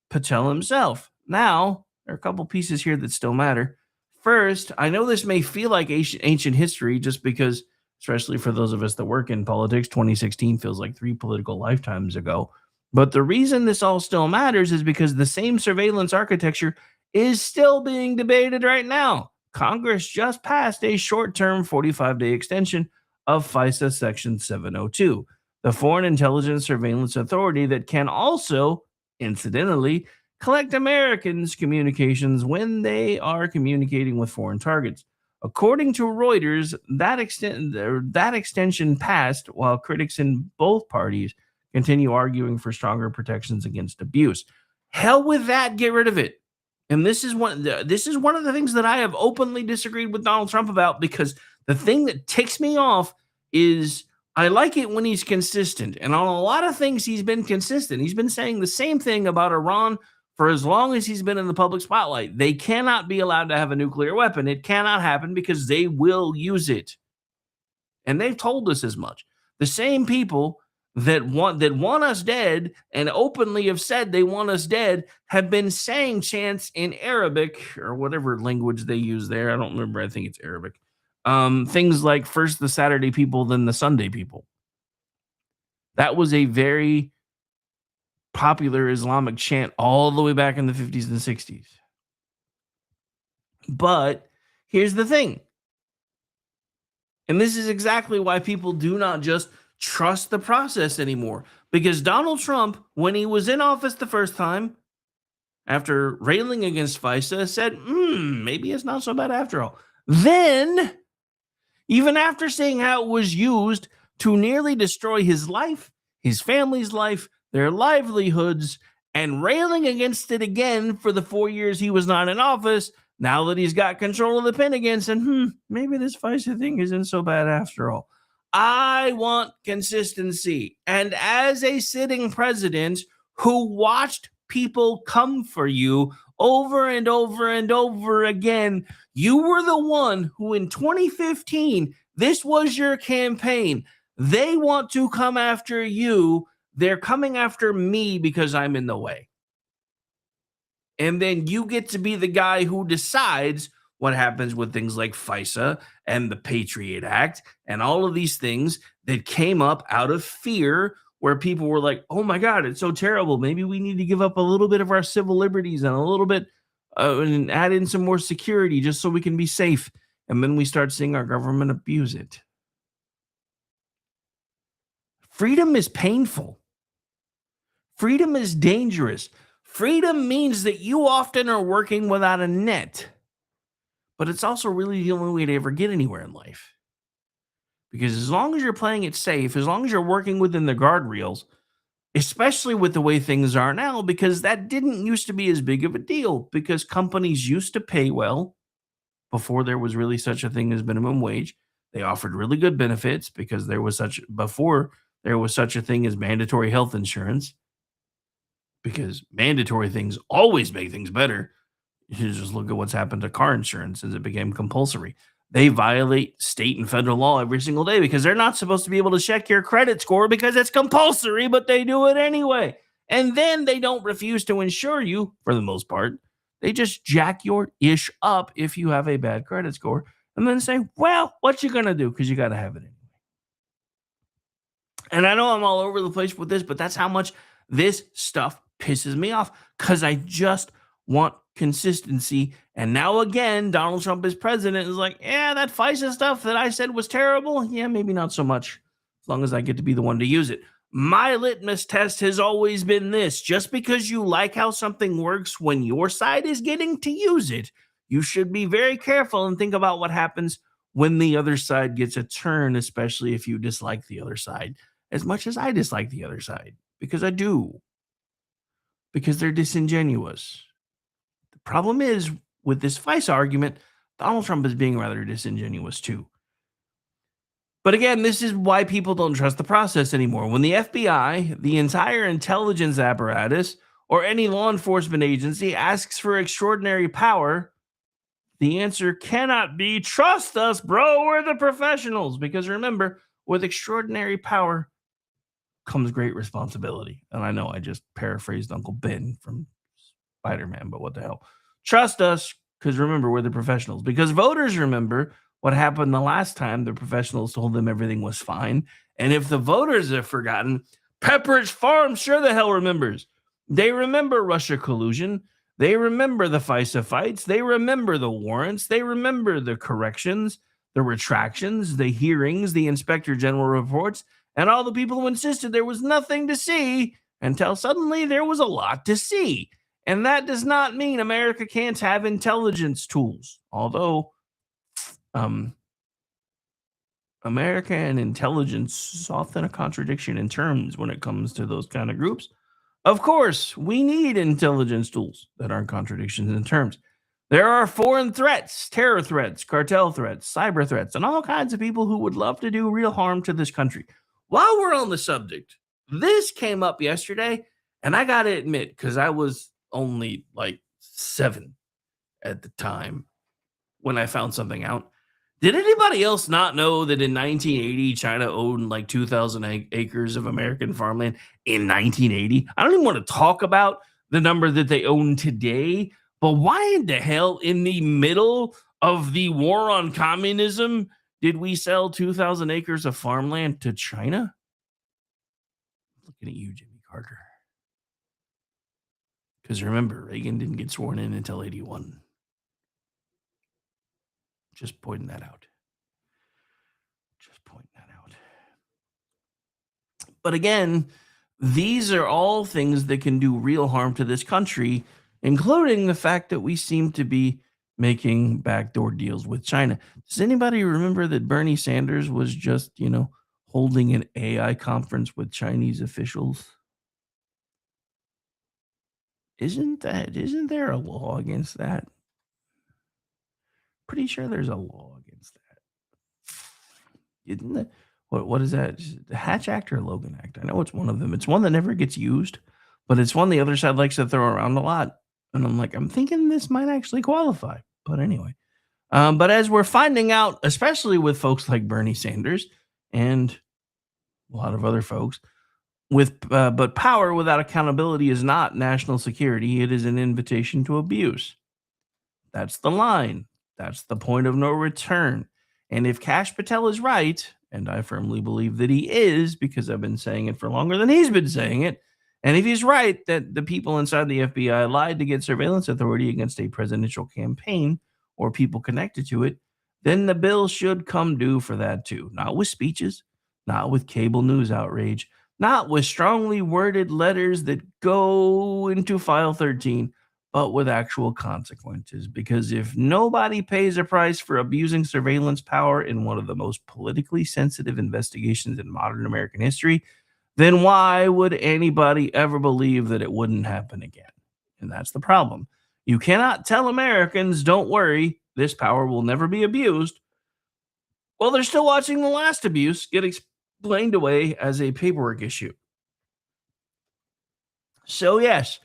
Patel himself. Now, there are a couple pieces here that still matter. First, I know this may feel like ancient history just because, especially for those of us that work in politics, 2016 feels like 3 political lifetimes ago. But the reason this all still matters is because the same surveillance architecture is still being debated right now. Congress just passed a short-term 45-day extension of FISA Section 702, the Foreign Intelligence Surveillance Authority that can also, incidentally, collect Americans' communications when they are communicating with foreign targets. According to Reuters, that extension passed while critics in both parties continue arguing for stronger protections against abuse. Hell with that, get rid of it. And this is one of the things that I have openly disagreed with Donald Trump about, because the thing that ticks me off is I like it when he's consistent. And on a lot of things, he's been consistent. He's been saying the same thing about Iran for as long as he's been in the public spotlight. They cannot be allowed to have a nuclear weapon. It cannot happen because they will use it. And they've told us as much. The same people that want us dead and openly have said they want us dead have been saying chants in Arabic or whatever language they use there. I don't remember. I think it's Arabic. Things like first the Saturday people, then the Sunday people. That was a very popular Islamic chant all the way back in the 50s and 60s. But here's the thing. And this is exactly why people do not just trust the process anymore. Because Donald Trump, when he was in office the first time, after railing against FISA, said, maybe it's not so bad after all. Then, even after seeing how it was used to nearly destroy his life, his family's life, their livelihoods, and railing against it again for the 4 years he was not in office, now that he's got control of the pen again, said, maybe this FISA thing isn't so bad after all. I want consistency. And as a sitting president who watched people come for you over and over and over again, you were the one who in 2015, this was your campaign. They want to come after you. They're coming after me because I'm in the way. And then you get to be the guy who decides what happens with things like FISA and the Patriot Act and all of these things that came up out of fear, where people were like, oh my God, it's so terrible. Maybe we need to give up a little bit of our civil liberties and a little bit and add in some more security just so we can be safe. And then we start seeing our government abuse it. Freedom is painful. Freedom is dangerous. Freedom means that you often are working without a net. But it's also really the only way to ever get anywhere in life. Because as long as you're playing it safe, as long as you're working within the guardrails, especially with the way things are now, because that didn't used to be as big of a deal, because companies used to pay well before there was really such a thing as minimum wage. They offered really good benefits because before there was such a thing as mandatory health insurance, because mandatory things always make things better. You just look at what's happened to car insurance as it became compulsory. They violate state and federal law every single day because they're not supposed to be able to check your credit score because it's compulsory, but they do it anyway. And then they don't refuse to insure you for the most part. They just jack your ish up if you have a bad credit score and then say, well, what you going to do? Because you got to have it anyway. And I know I'm all over the place with this, but that's how much this stuff pisses me off, because I just want consistency. And now again, Donald Trump is president is like, yeah, that FISA stuff that I said was terrible. Yeah, maybe not so much, as long as I get to be the one to use it. My litmus test has always been this: just because you like how something works when your side is getting to use it, you should be very careful and think about what happens when the other side gets a turn, especially if you dislike the other side as much as I dislike the other side, because I do. Because they're disingenuous. The problem is, with this FISA argument, Donald Trump is being rather disingenuous too. But again, this is why people don't trust the process anymore. When the FBI, the entire intelligence apparatus, or any law enforcement agency asks for extraordinary power, the answer cannot be, trust us, bro, we're the professionals. Because remember, with extraordinary power comes great responsibility. And I know I just paraphrased Uncle Ben from Spider-Man, but what the hell? Trust us, because remember, we're the professionals. Because voters remember what happened the last time the professionals told them everything was fine. And if the voters have forgotten, Pepperidge Farm sure the hell remembers. They remember Russia collusion. They remember the FISA fights. They remember the warrants. They remember the corrections, the retractions, the hearings, the Inspector General reports, and all the people who insisted there was nothing to see until suddenly there was a lot to see. And that does not mean America can't have intelligence tools. Although America and intelligence is often a contradiction in terms when it comes to those kind of groups. Of course, we need intelligence tools that aren't contradictions in terms. There are foreign threats, terror threats, cartel threats, cyber threats, and all kinds of people who would love to do real harm to this country. While we're on the subject, this came up yesterday, and I got to admit, because I was only like 7 at the time when I found something out. Did anybody else not know that in 1980, China owned like 2,000 acres of American farmland in 1980? I don't even want to talk about the number that they own today, but why in the hell, in the middle of the war on communism, did we sell 2,000 acres of farmland to China? Looking at you, Jimmy Carter. Because remember, Reagan didn't get sworn in until 81. Just pointing that out. But again, these are all things that can do real harm to this country, including the fact that we seem to be making backdoor deals with China. Does anybody remember that Bernie Sanders was just, holding an AI conference with Chinese officials? Isn't there a law against that? Pretty sure there's a law against that. Isn't it? What is that? The Hatch Act or Logan Act? I know it's one of them. It's one that never gets used, but it's one the other side likes to throw around a lot. And I'm thinking this might actually qualify. But anyway. But as we're finding out, especially with folks like Bernie Sanders and a lot of other folks, but power without accountability is not national security. It is an invitation to abuse. That's the line. That's the point of no return. And if Kash Patel is right, and I firmly believe that he is, because I've been saying it for longer than he's been saying it, and if he's right that the people inside the FBI lied to get surveillance authority against a presidential campaign or people connected to it, then the bill should come due for that too. Not with speeches, not with cable news outrage, not with strongly worded letters that go into File 13, but with actual consequences. Because if nobody pays a price for abusing surveillance power in one of the most politically sensitive investigations in modern American history, then why would anybody ever believe that it wouldn't happen again? And that's the problem. You cannot tell Americans, don't worry, this power will never be abused. Well, they're still watching the last abuse get explained away as a paperwork issue. So yes,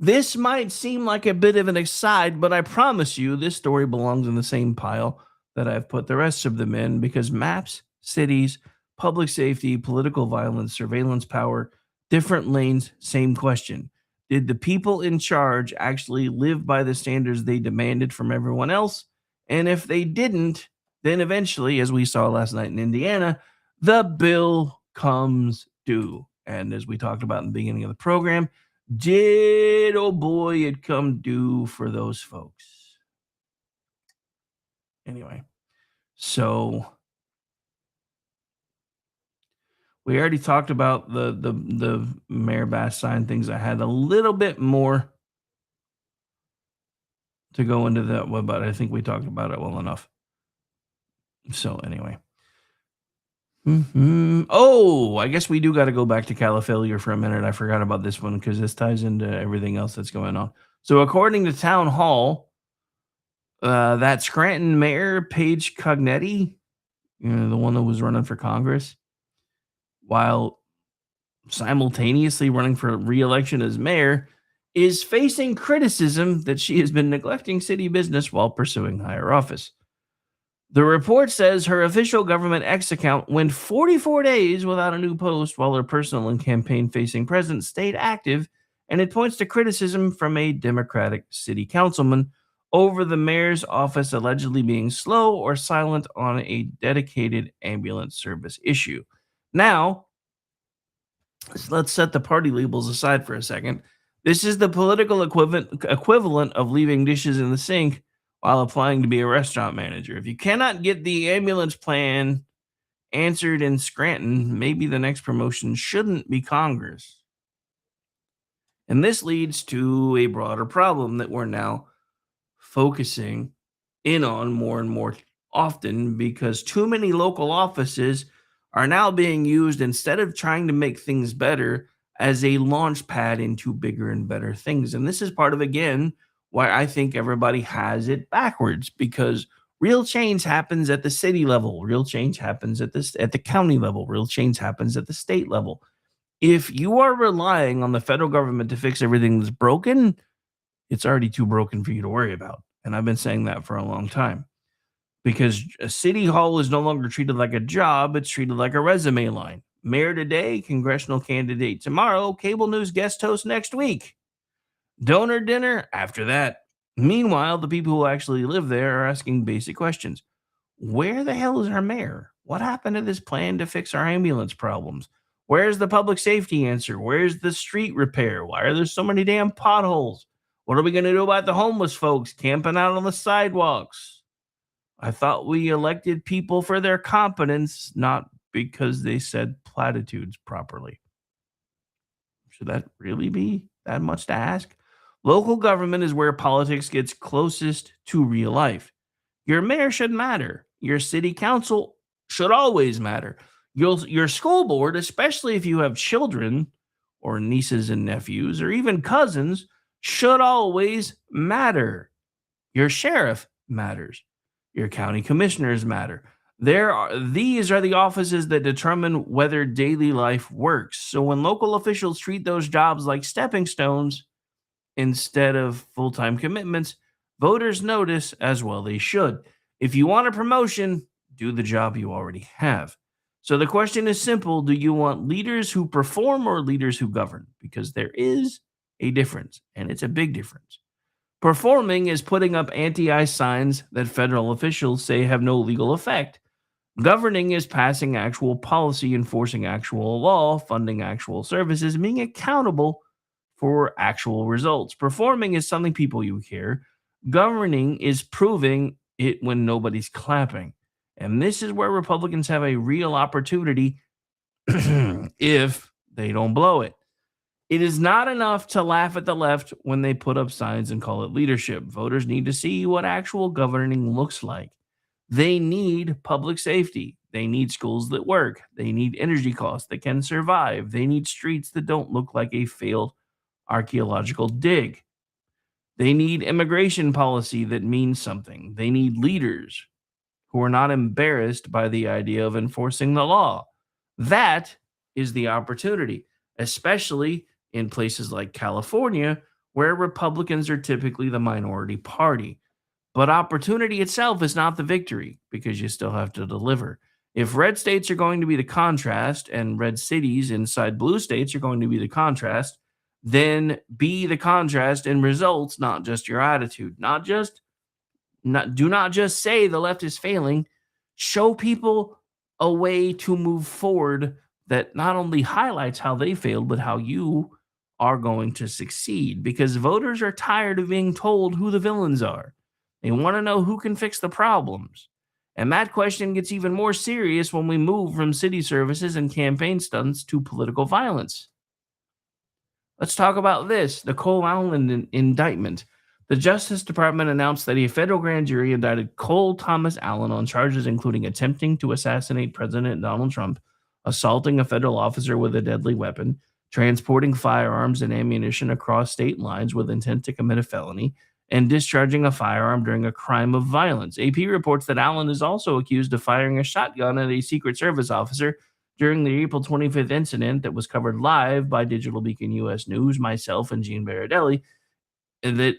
this might seem like a bit of an aside, but I promise you this story belongs in the same pile that I've put the rest of them in, because maps, cities, public safety, political violence, surveillance power, different lanes, same question. Did the people in charge actually live by the standards they demanded from everyone else? And if they didn't, then eventually, as we saw last night in Indiana, the bill comes due. And as we talked about in the beginning of the program, did, oh boy, it come due for those folks. Anyway, so we already talked about the Mayor Bass sign things. I had a little bit more to go into that, but I think we talked about it well enough. So anyway. Oh, I guess we do got to go back to Caliphalia for a minute. I forgot about this one because this ties into everything else that's going on. So according to Town Hall, that Scranton Mayor, Paige Cognetti, the one that was running for Congress, while simultaneously running for re-election as mayor, is facing criticism that she has been neglecting city business while pursuing higher office. The report says her official government X account went 44 days without a new post while her personal and campaign-facing presence stayed active, and it points to criticism from a Democratic city councilman over the mayor's office allegedly being slow or silent on a dedicated ambulance service issue. Now, let's set the party labels aside for a second. This is the political equivalent of leaving dishes in the sink while applying to be a restaurant manager. If you cannot get the ambulance plan answered in Scranton, maybe the next promotion shouldn't be Congress. And this leads to a broader problem that we're now focusing in on more and more often, because too many local offices are now being used, instead of trying to make things better, as a launch pad into bigger and better things. And this is part of, again, why I think everybody has it backwards, because real change happens at the city level. Real change happens at the county level. Real change happens at the state level. If you are relying on the federal government to fix everything that's broken, it's already too broken for you to worry about. And I've been saying that for a long time, because a city hall is no longer treated like a job. It's treated like a resume line. Mayor today, congressional candidate tomorrow, cable news guest host next week. Donor dinner after that. Meanwhile, the people who actually live there are asking basic questions. Where the hell is our mayor? What happened to this plan to fix our ambulance problems? Where's the public safety answer? Where's the street repair? Why are there so many damn potholes? What are we going to do about the homeless folks camping out on the sidewalks? I thought we elected people for their competence, not because they said platitudes properly. Should that really be that much to ask? Local government is where politics gets closest to real life. Your mayor should matter. Your city council should always matter. Your school board, especially if you have children or nieces and nephews or even cousins, should always matter. Your sheriff matters. Your county commissioners matter. These are the offices that determine whether daily life works. So when local officials treat those jobs like stepping stones instead of full-time commitments, voters notice, as well they should. If you want a promotion, do the job you already have. So the question is simple. Do you want leaders who perform or leaders who govern? Because there is a difference, and it's a big difference. Performing is putting up anti-I signs that federal officials say have no legal effect. Governing is passing actual policy, enforcing actual law, funding actual services, being accountable for actual results. Performing is something people you hear. Governing is proving it when nobody's clapping. And this is where Republicans have a real opportunity if they don't blow it. It is not enough to laugh at the left when they put up signs and call it leadership. Voters need to see what actual governing looks like. They need public safety. They need schools that work. They need energy costs that can survive. They need streets that don't look like a failed archaeological dig. They need immigration policy that means something. They need leaders who are not embarrassed by the idea of enforcing the law. That is the opportunity, especially in places like California, where Republicans are typically the minority party. But opportunity itself is not the victory, because you still have to deliver. If red states are going to be the contrast and red cities inside blue states are going to be the contrast, then be the contrast in results, not just your attitude. Do not just say the left is failing. Show people a way to move forward that not only highlights how they failed, but how you are going to succeed. Because voters are tired of being told who the villains are. They want to know who can fix the problems. And that question gets even more serious when we move from city services and campaign stunts to political violence. Let's talk about this, the Cole Allen indictment. The Justice Department announced that a federal grand jury indicted Cole Thomas Allen on charges including attempting to assassinate President Donald Trump, assaulting a federal officer with a deadly weapon, transporting firearms and ammunition across state lines with intent to commit a felony, and discharging a firearm during a crime of violence. AP reports that Allen is also accused of firing a shotgun at a Secret Service officer during the April 25th incident that was covered live by Digital Beacon US News, myself, and Gene Baradelli, that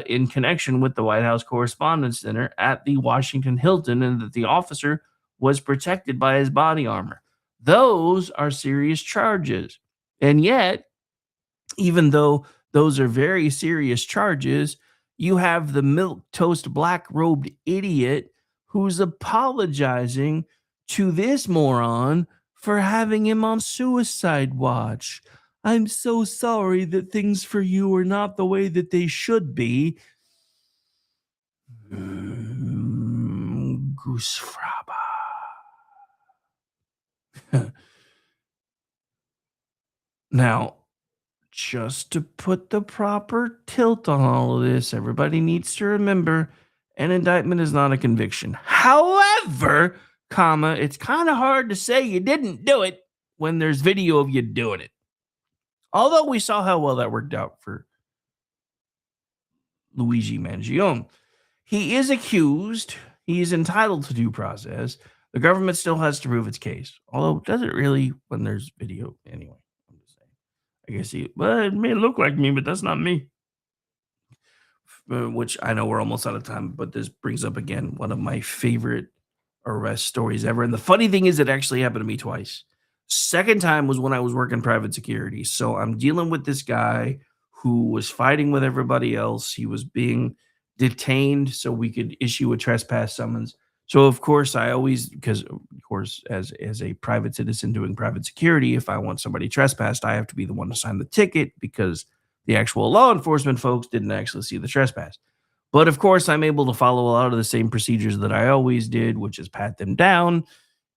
in connection with the White House Correspondents' Center at the Washington Hilton, and that the officer was protected by his body armor. Those are serious charges. And yet, even though those are very serious charges, you have the milquetoast black-robed idiot who's apologizing to this moron for having him on suicide watch. I'm so sorry that things for you are not the way that they should be. Goose fraba. Now, just to put the proper tilt on all of this, everybody needs to remember an indictment is not a conviction. However, it's kind of hard to say you didn't do it when there's video of you doing it. Although we saw how well that worked out for Luigi Mangione. He is accused. He is entitled to due process. The government still has to prove its case. Although, does it really when there's video? Anyway, I'm just saying. I guess well, it may look like me, but that's not me. Which I know we're almost out of time, but this brings up again one of my favorite arrest stories ever. And the funny thing is, it actually happened to me twice. Second time was when I was working private security. So I'm dealing with this guy who was fighting with everybody else. He was being detained so we could issue a trespass summons. So of course I always, because of course as a private citizen doing private security, if I want somebody trespassed, I have to be the one to sign the ticket because the actual law enforcement folks didn't actually see the trespass. But of course I'm able to follow a lot of the same procedures that I always did, which is pat them down.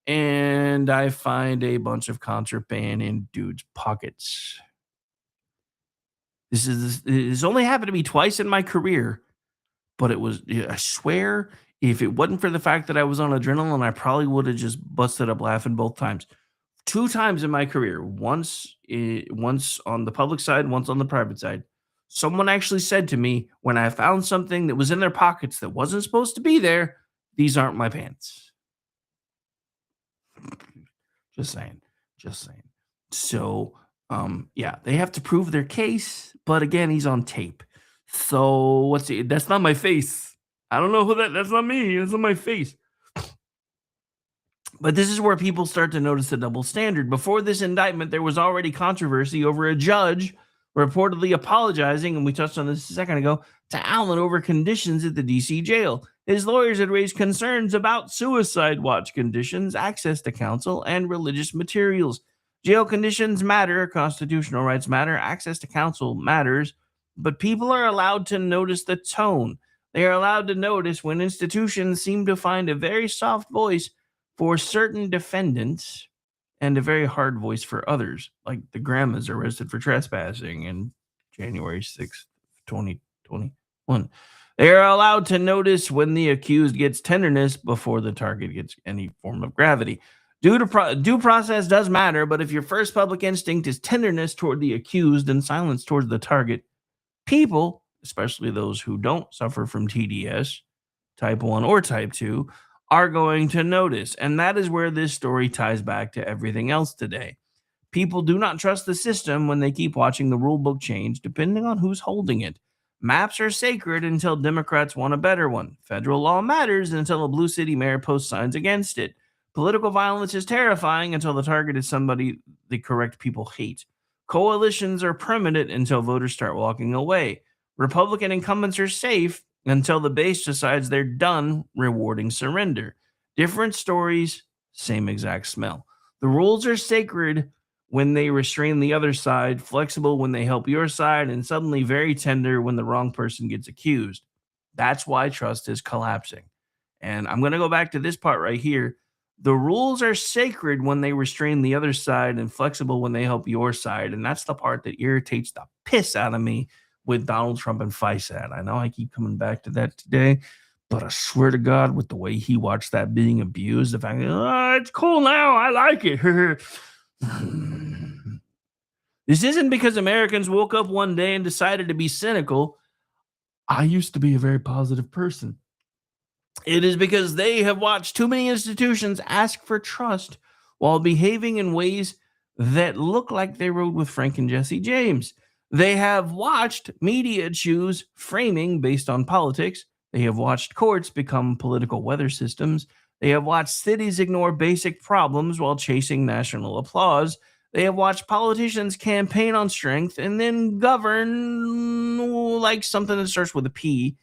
And I find a bunch of contraband in dude's pockets. This only happened to me twice in my career, but it was, I swear, if it wasn't for the fact that I was on adrenaline, I probably would have just busted up laughing both times. 2 times in my career, once on the public side, once on the private side. Someone actually said to me when I found something that was in their pockets that wasn't supposed to be there, "These aren't my pants." Just saying. So, yeah, they have to prove their case, but again, he's on tape. So that's not my face. I don't know who that's not me. That's not my face. But this is where people start to notice the double standard. Before this indictment, there was already controversy over a judge reportedly apologizing, and we touched on this a second ago, to Allen over conditions at the D.C. jail. His lawyers had raised concerns about suicide watch conditions, access to counsel, and religious materials. Jail conditions matter, constitutional rights matter, access to counsel matters, but people are allowed to notice the tone. They are allowed to notice when institutions seem to find a very soft voice for certain defendants and a very hard voice for others, like the grandmas arrested for trespassing in January 6th, 2021. They are allowed to notice when the accused gets tenderness before the target gets any form of gravity. Due process does matter, but if your first public instinct is tenderness toward the accused and silence towards the target, people, especially those who don't suffer from TDS, type 1 or type 2, are going to notice. And that is where this story ties back to everything else today. People do not trust the system when they keep watching the rule book change, depending on who's holding it. Maps are sacred until Democrats want a better one. Federal law matters until a blue city mayor posts signs against it. Political violence is terrifying until the target is somebody the correct people hate. Coalitions are permanent until voters start walking away. Republican incumbents are safe until the base decides they're done rewarding surrender. Different stories, same exact smell. The rules are sacred when they restrain the other side, flexible when they help your side, and suddenly very tender when the wrong person gets accused. That's why trust is collapsing. And I'm going to go back to this part right here. The rules are sacred when they restrain the other side and flexible when they help your side. And that's the part that irritates the piss out of me with Donald Trump and FISAT. I know I keep coming back to that today, but I swear to God, with the way he watched that being abused, the fact that, it's cool now, I like it. This isn't because Americans woke up one day and decided to be cynical. I used to be a very positive person. It is because they have watched too many institutions ask for trust while behaving in ways that look like they rode with Frank and Jesse James. They have watched media choose framing based on politics. They have watched courts become political weather systems. They have watched cities ignore basic problems while chasing national applause. They have watched politicians campaign on strength and then govern like something that starts with a P.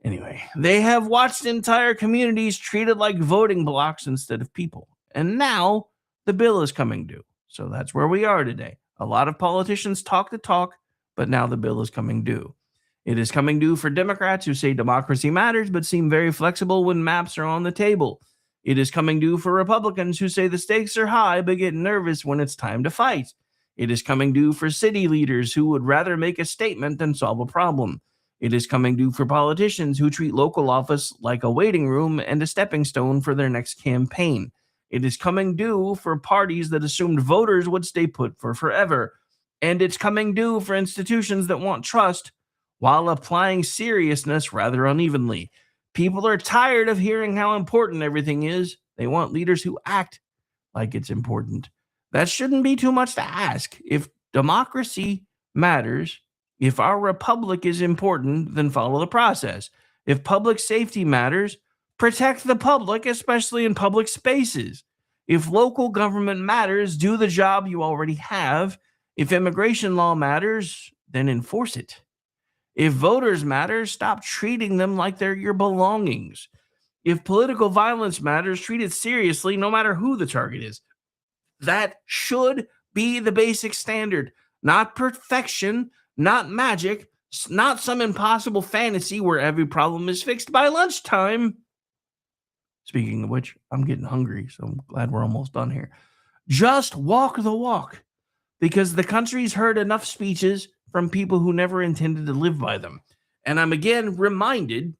Anyway, they have watched entire communities treated like voting blocks instead of people. And now the bill is coming due. So that's where we are today. A lot of politicians talk the talk, but now the bill is coming due. It is coming due for Democrats who say democracy matters, but seem very flexible when maps are on the table. It is coming due for Republicans who say the stakes are high, but get nervous when it's time to fight. It is coming due for city leaders who would rather make a statement than solve a problem. It is coming due for politicians who treat local office like a waiting room and a stepping stone for their next campaign. It is coming due for parties that assumed voters would stay put for forever. and it's coming due for institutions that want trust while applying seriousness rather unevenly. People are tired of hearing how important everything is. They want leaders who act like it's important. That shouldn't be too much to ask. If democracy matters, if our republic is important, then follow the process. If public safety matters, protect the public, especially in public spaces. If local government matters, do the job you already have. If immigration law matters, then enforce it. If voters matter, stop treating them like they're your belongings. If political violence matters, treat it seriously, no matter who the target is. That should be the basic standard, not perfection, not magic, not some impossible fantasy where every problem is fixed by lunchtime. Speaking of which, I'm getting hungry, so I'm glad we're almost done here. Just walk the walk, because the country's heard enough speeches from people who never intended to live by them. And I'm again reminded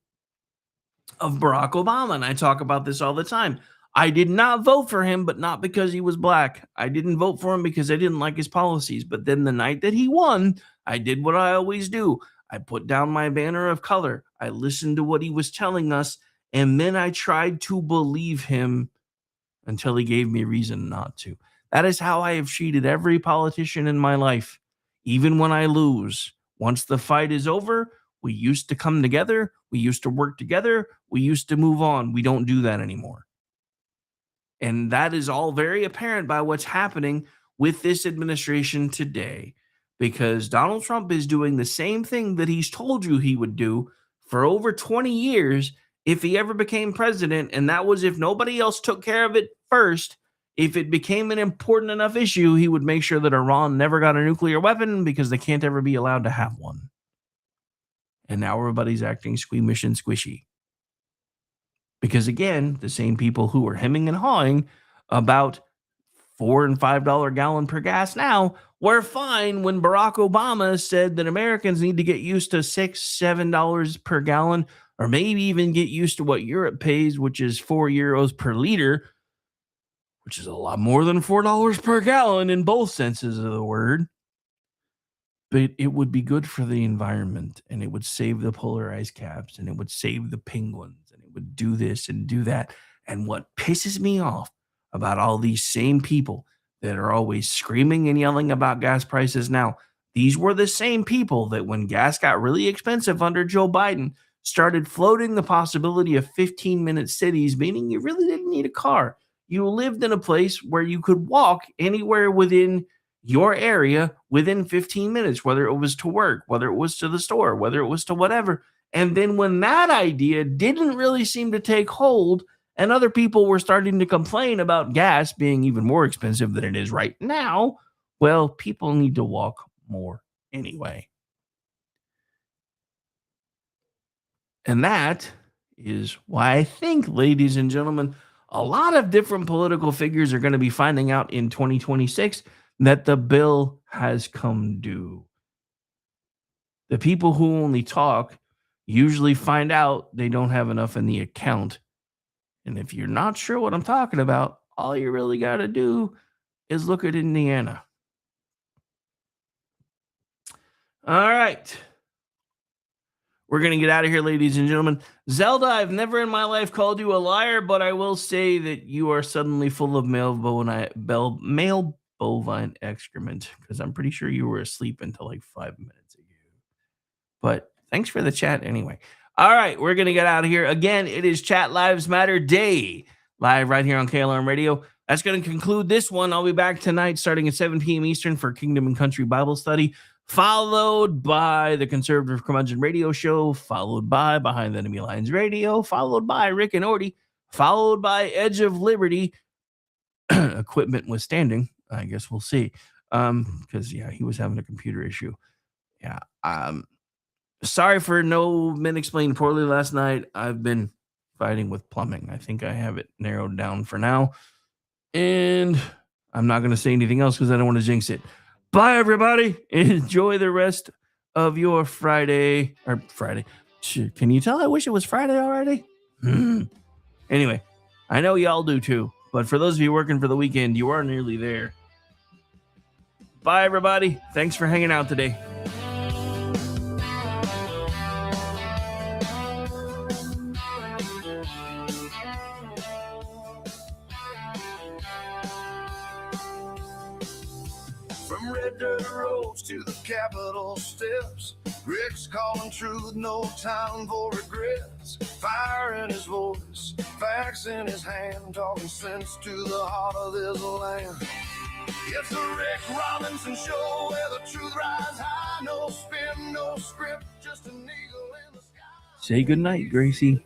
of Barack Obama, and I talk about this all the time. I did not vote for him, but not because he was black. I didn't vote for him because I didn't like his policies. But then the night that he won, I did what I always do. I put down my banner of color. I listened to what he was telling us, and then I tried to believe him until he gave me reason not to. That is how I have treated every politician in my life, even when I lose. Once the fight is over, we used to come together. We used to work together. We used to move on. We don't do that anymore. And that is all very apparent by what's happening with this administration today, because Donald Trump is doing the same thing that he's told you he would do for over 20 years if he ever became president. And that was if nobody else took care of it first. If it became an important enough issue, he would make sure that Iran never got a nuclear weapon because they can't ever be allowed to have one. And now everybody's acting squeamish and squishy. Because again, the same people who are hemming and hawing about $4 and $5 gallon per gas now were fine when Barack Obama said that Americans need to get used to $6, $7 per gallon, or maybe even get used to what Europe pays, which is €4 per liter, which is a lot more than $4 per gallon in both senses of the word. But it would be good for the environment, and it would save the polar ice caps, and it would save the penguins, and it would do this and do that. And what pisses me off about all these same people that are always screaming and yelling about gas prices now, these were the same people that when gas got really expensive under Joe Biden started floating the possibility of 15-minute cities, meaning you really didn't need a car. You lived in a place where you could walk anywhere within your area within 15 minutes, whether it was to work, whether it was to the store, whether it was to whatever. And then when that idea didn't really seem to take hold and other people were starting to complain about gas being even more expensive than it is right now, well, people need to walk more anyway. And that is why I think, ladies and gentlemen, a lot of different political figures are going to be finding out in 2026 that the bill has come due. The people who only talk usually find out they don't have enough in the account. And if you're not sure what I'm talking about, all you really got to do is look at Indiana. All right. We're going to get out of here, ladies and gentlemen. Zelda, I've never in my life called you a liar, but I will say that you are suddenly full of male bovine excrement, because I'm pretty sure you were asleep until like 5 minutes ago. But thanks for the chat anyway. All right, we're going to get out of here. Again, it is Chat Lives Matter Day, live right here on KLRM Radio. That's going to conclude this one. I'll be back tonight starting at 7 p.m. Eastern for Kingdom and Country Bible Study, followed by the Conservative Curmudgeon Radio Show, followed by Behind the Enemy Lines Radio, followed by Rick and Orty, followed by Edge of Liberty, equipment withstanding. I guess we'll see. Because, he was having a computer issue. Yeah. Sorry for no Men Explained Poorly last night. I've been fighting with plumbing. I think I have it narrowed down for now. And I'm not going to say anything else because I don't want to jinx it. Bye, everybody. Enjoy the rest of your Friday. Or Friday. Can you tell I wish it was Friday already? Anyway, I know y'all do too. But for those of you working for the weekend, you are nearly there. Bye, everybody. Thanks for hanging out today. From red dirt roads to the Capitol steps, Rick's calling truth, no time for regrets. Fire in his voice, facts in his hand, talking sense to the heart of this land. It's the Rick Robinson Show, where the truth rides high. No spin, no script, just an eagle in the sky. Say goodnight, Gracie.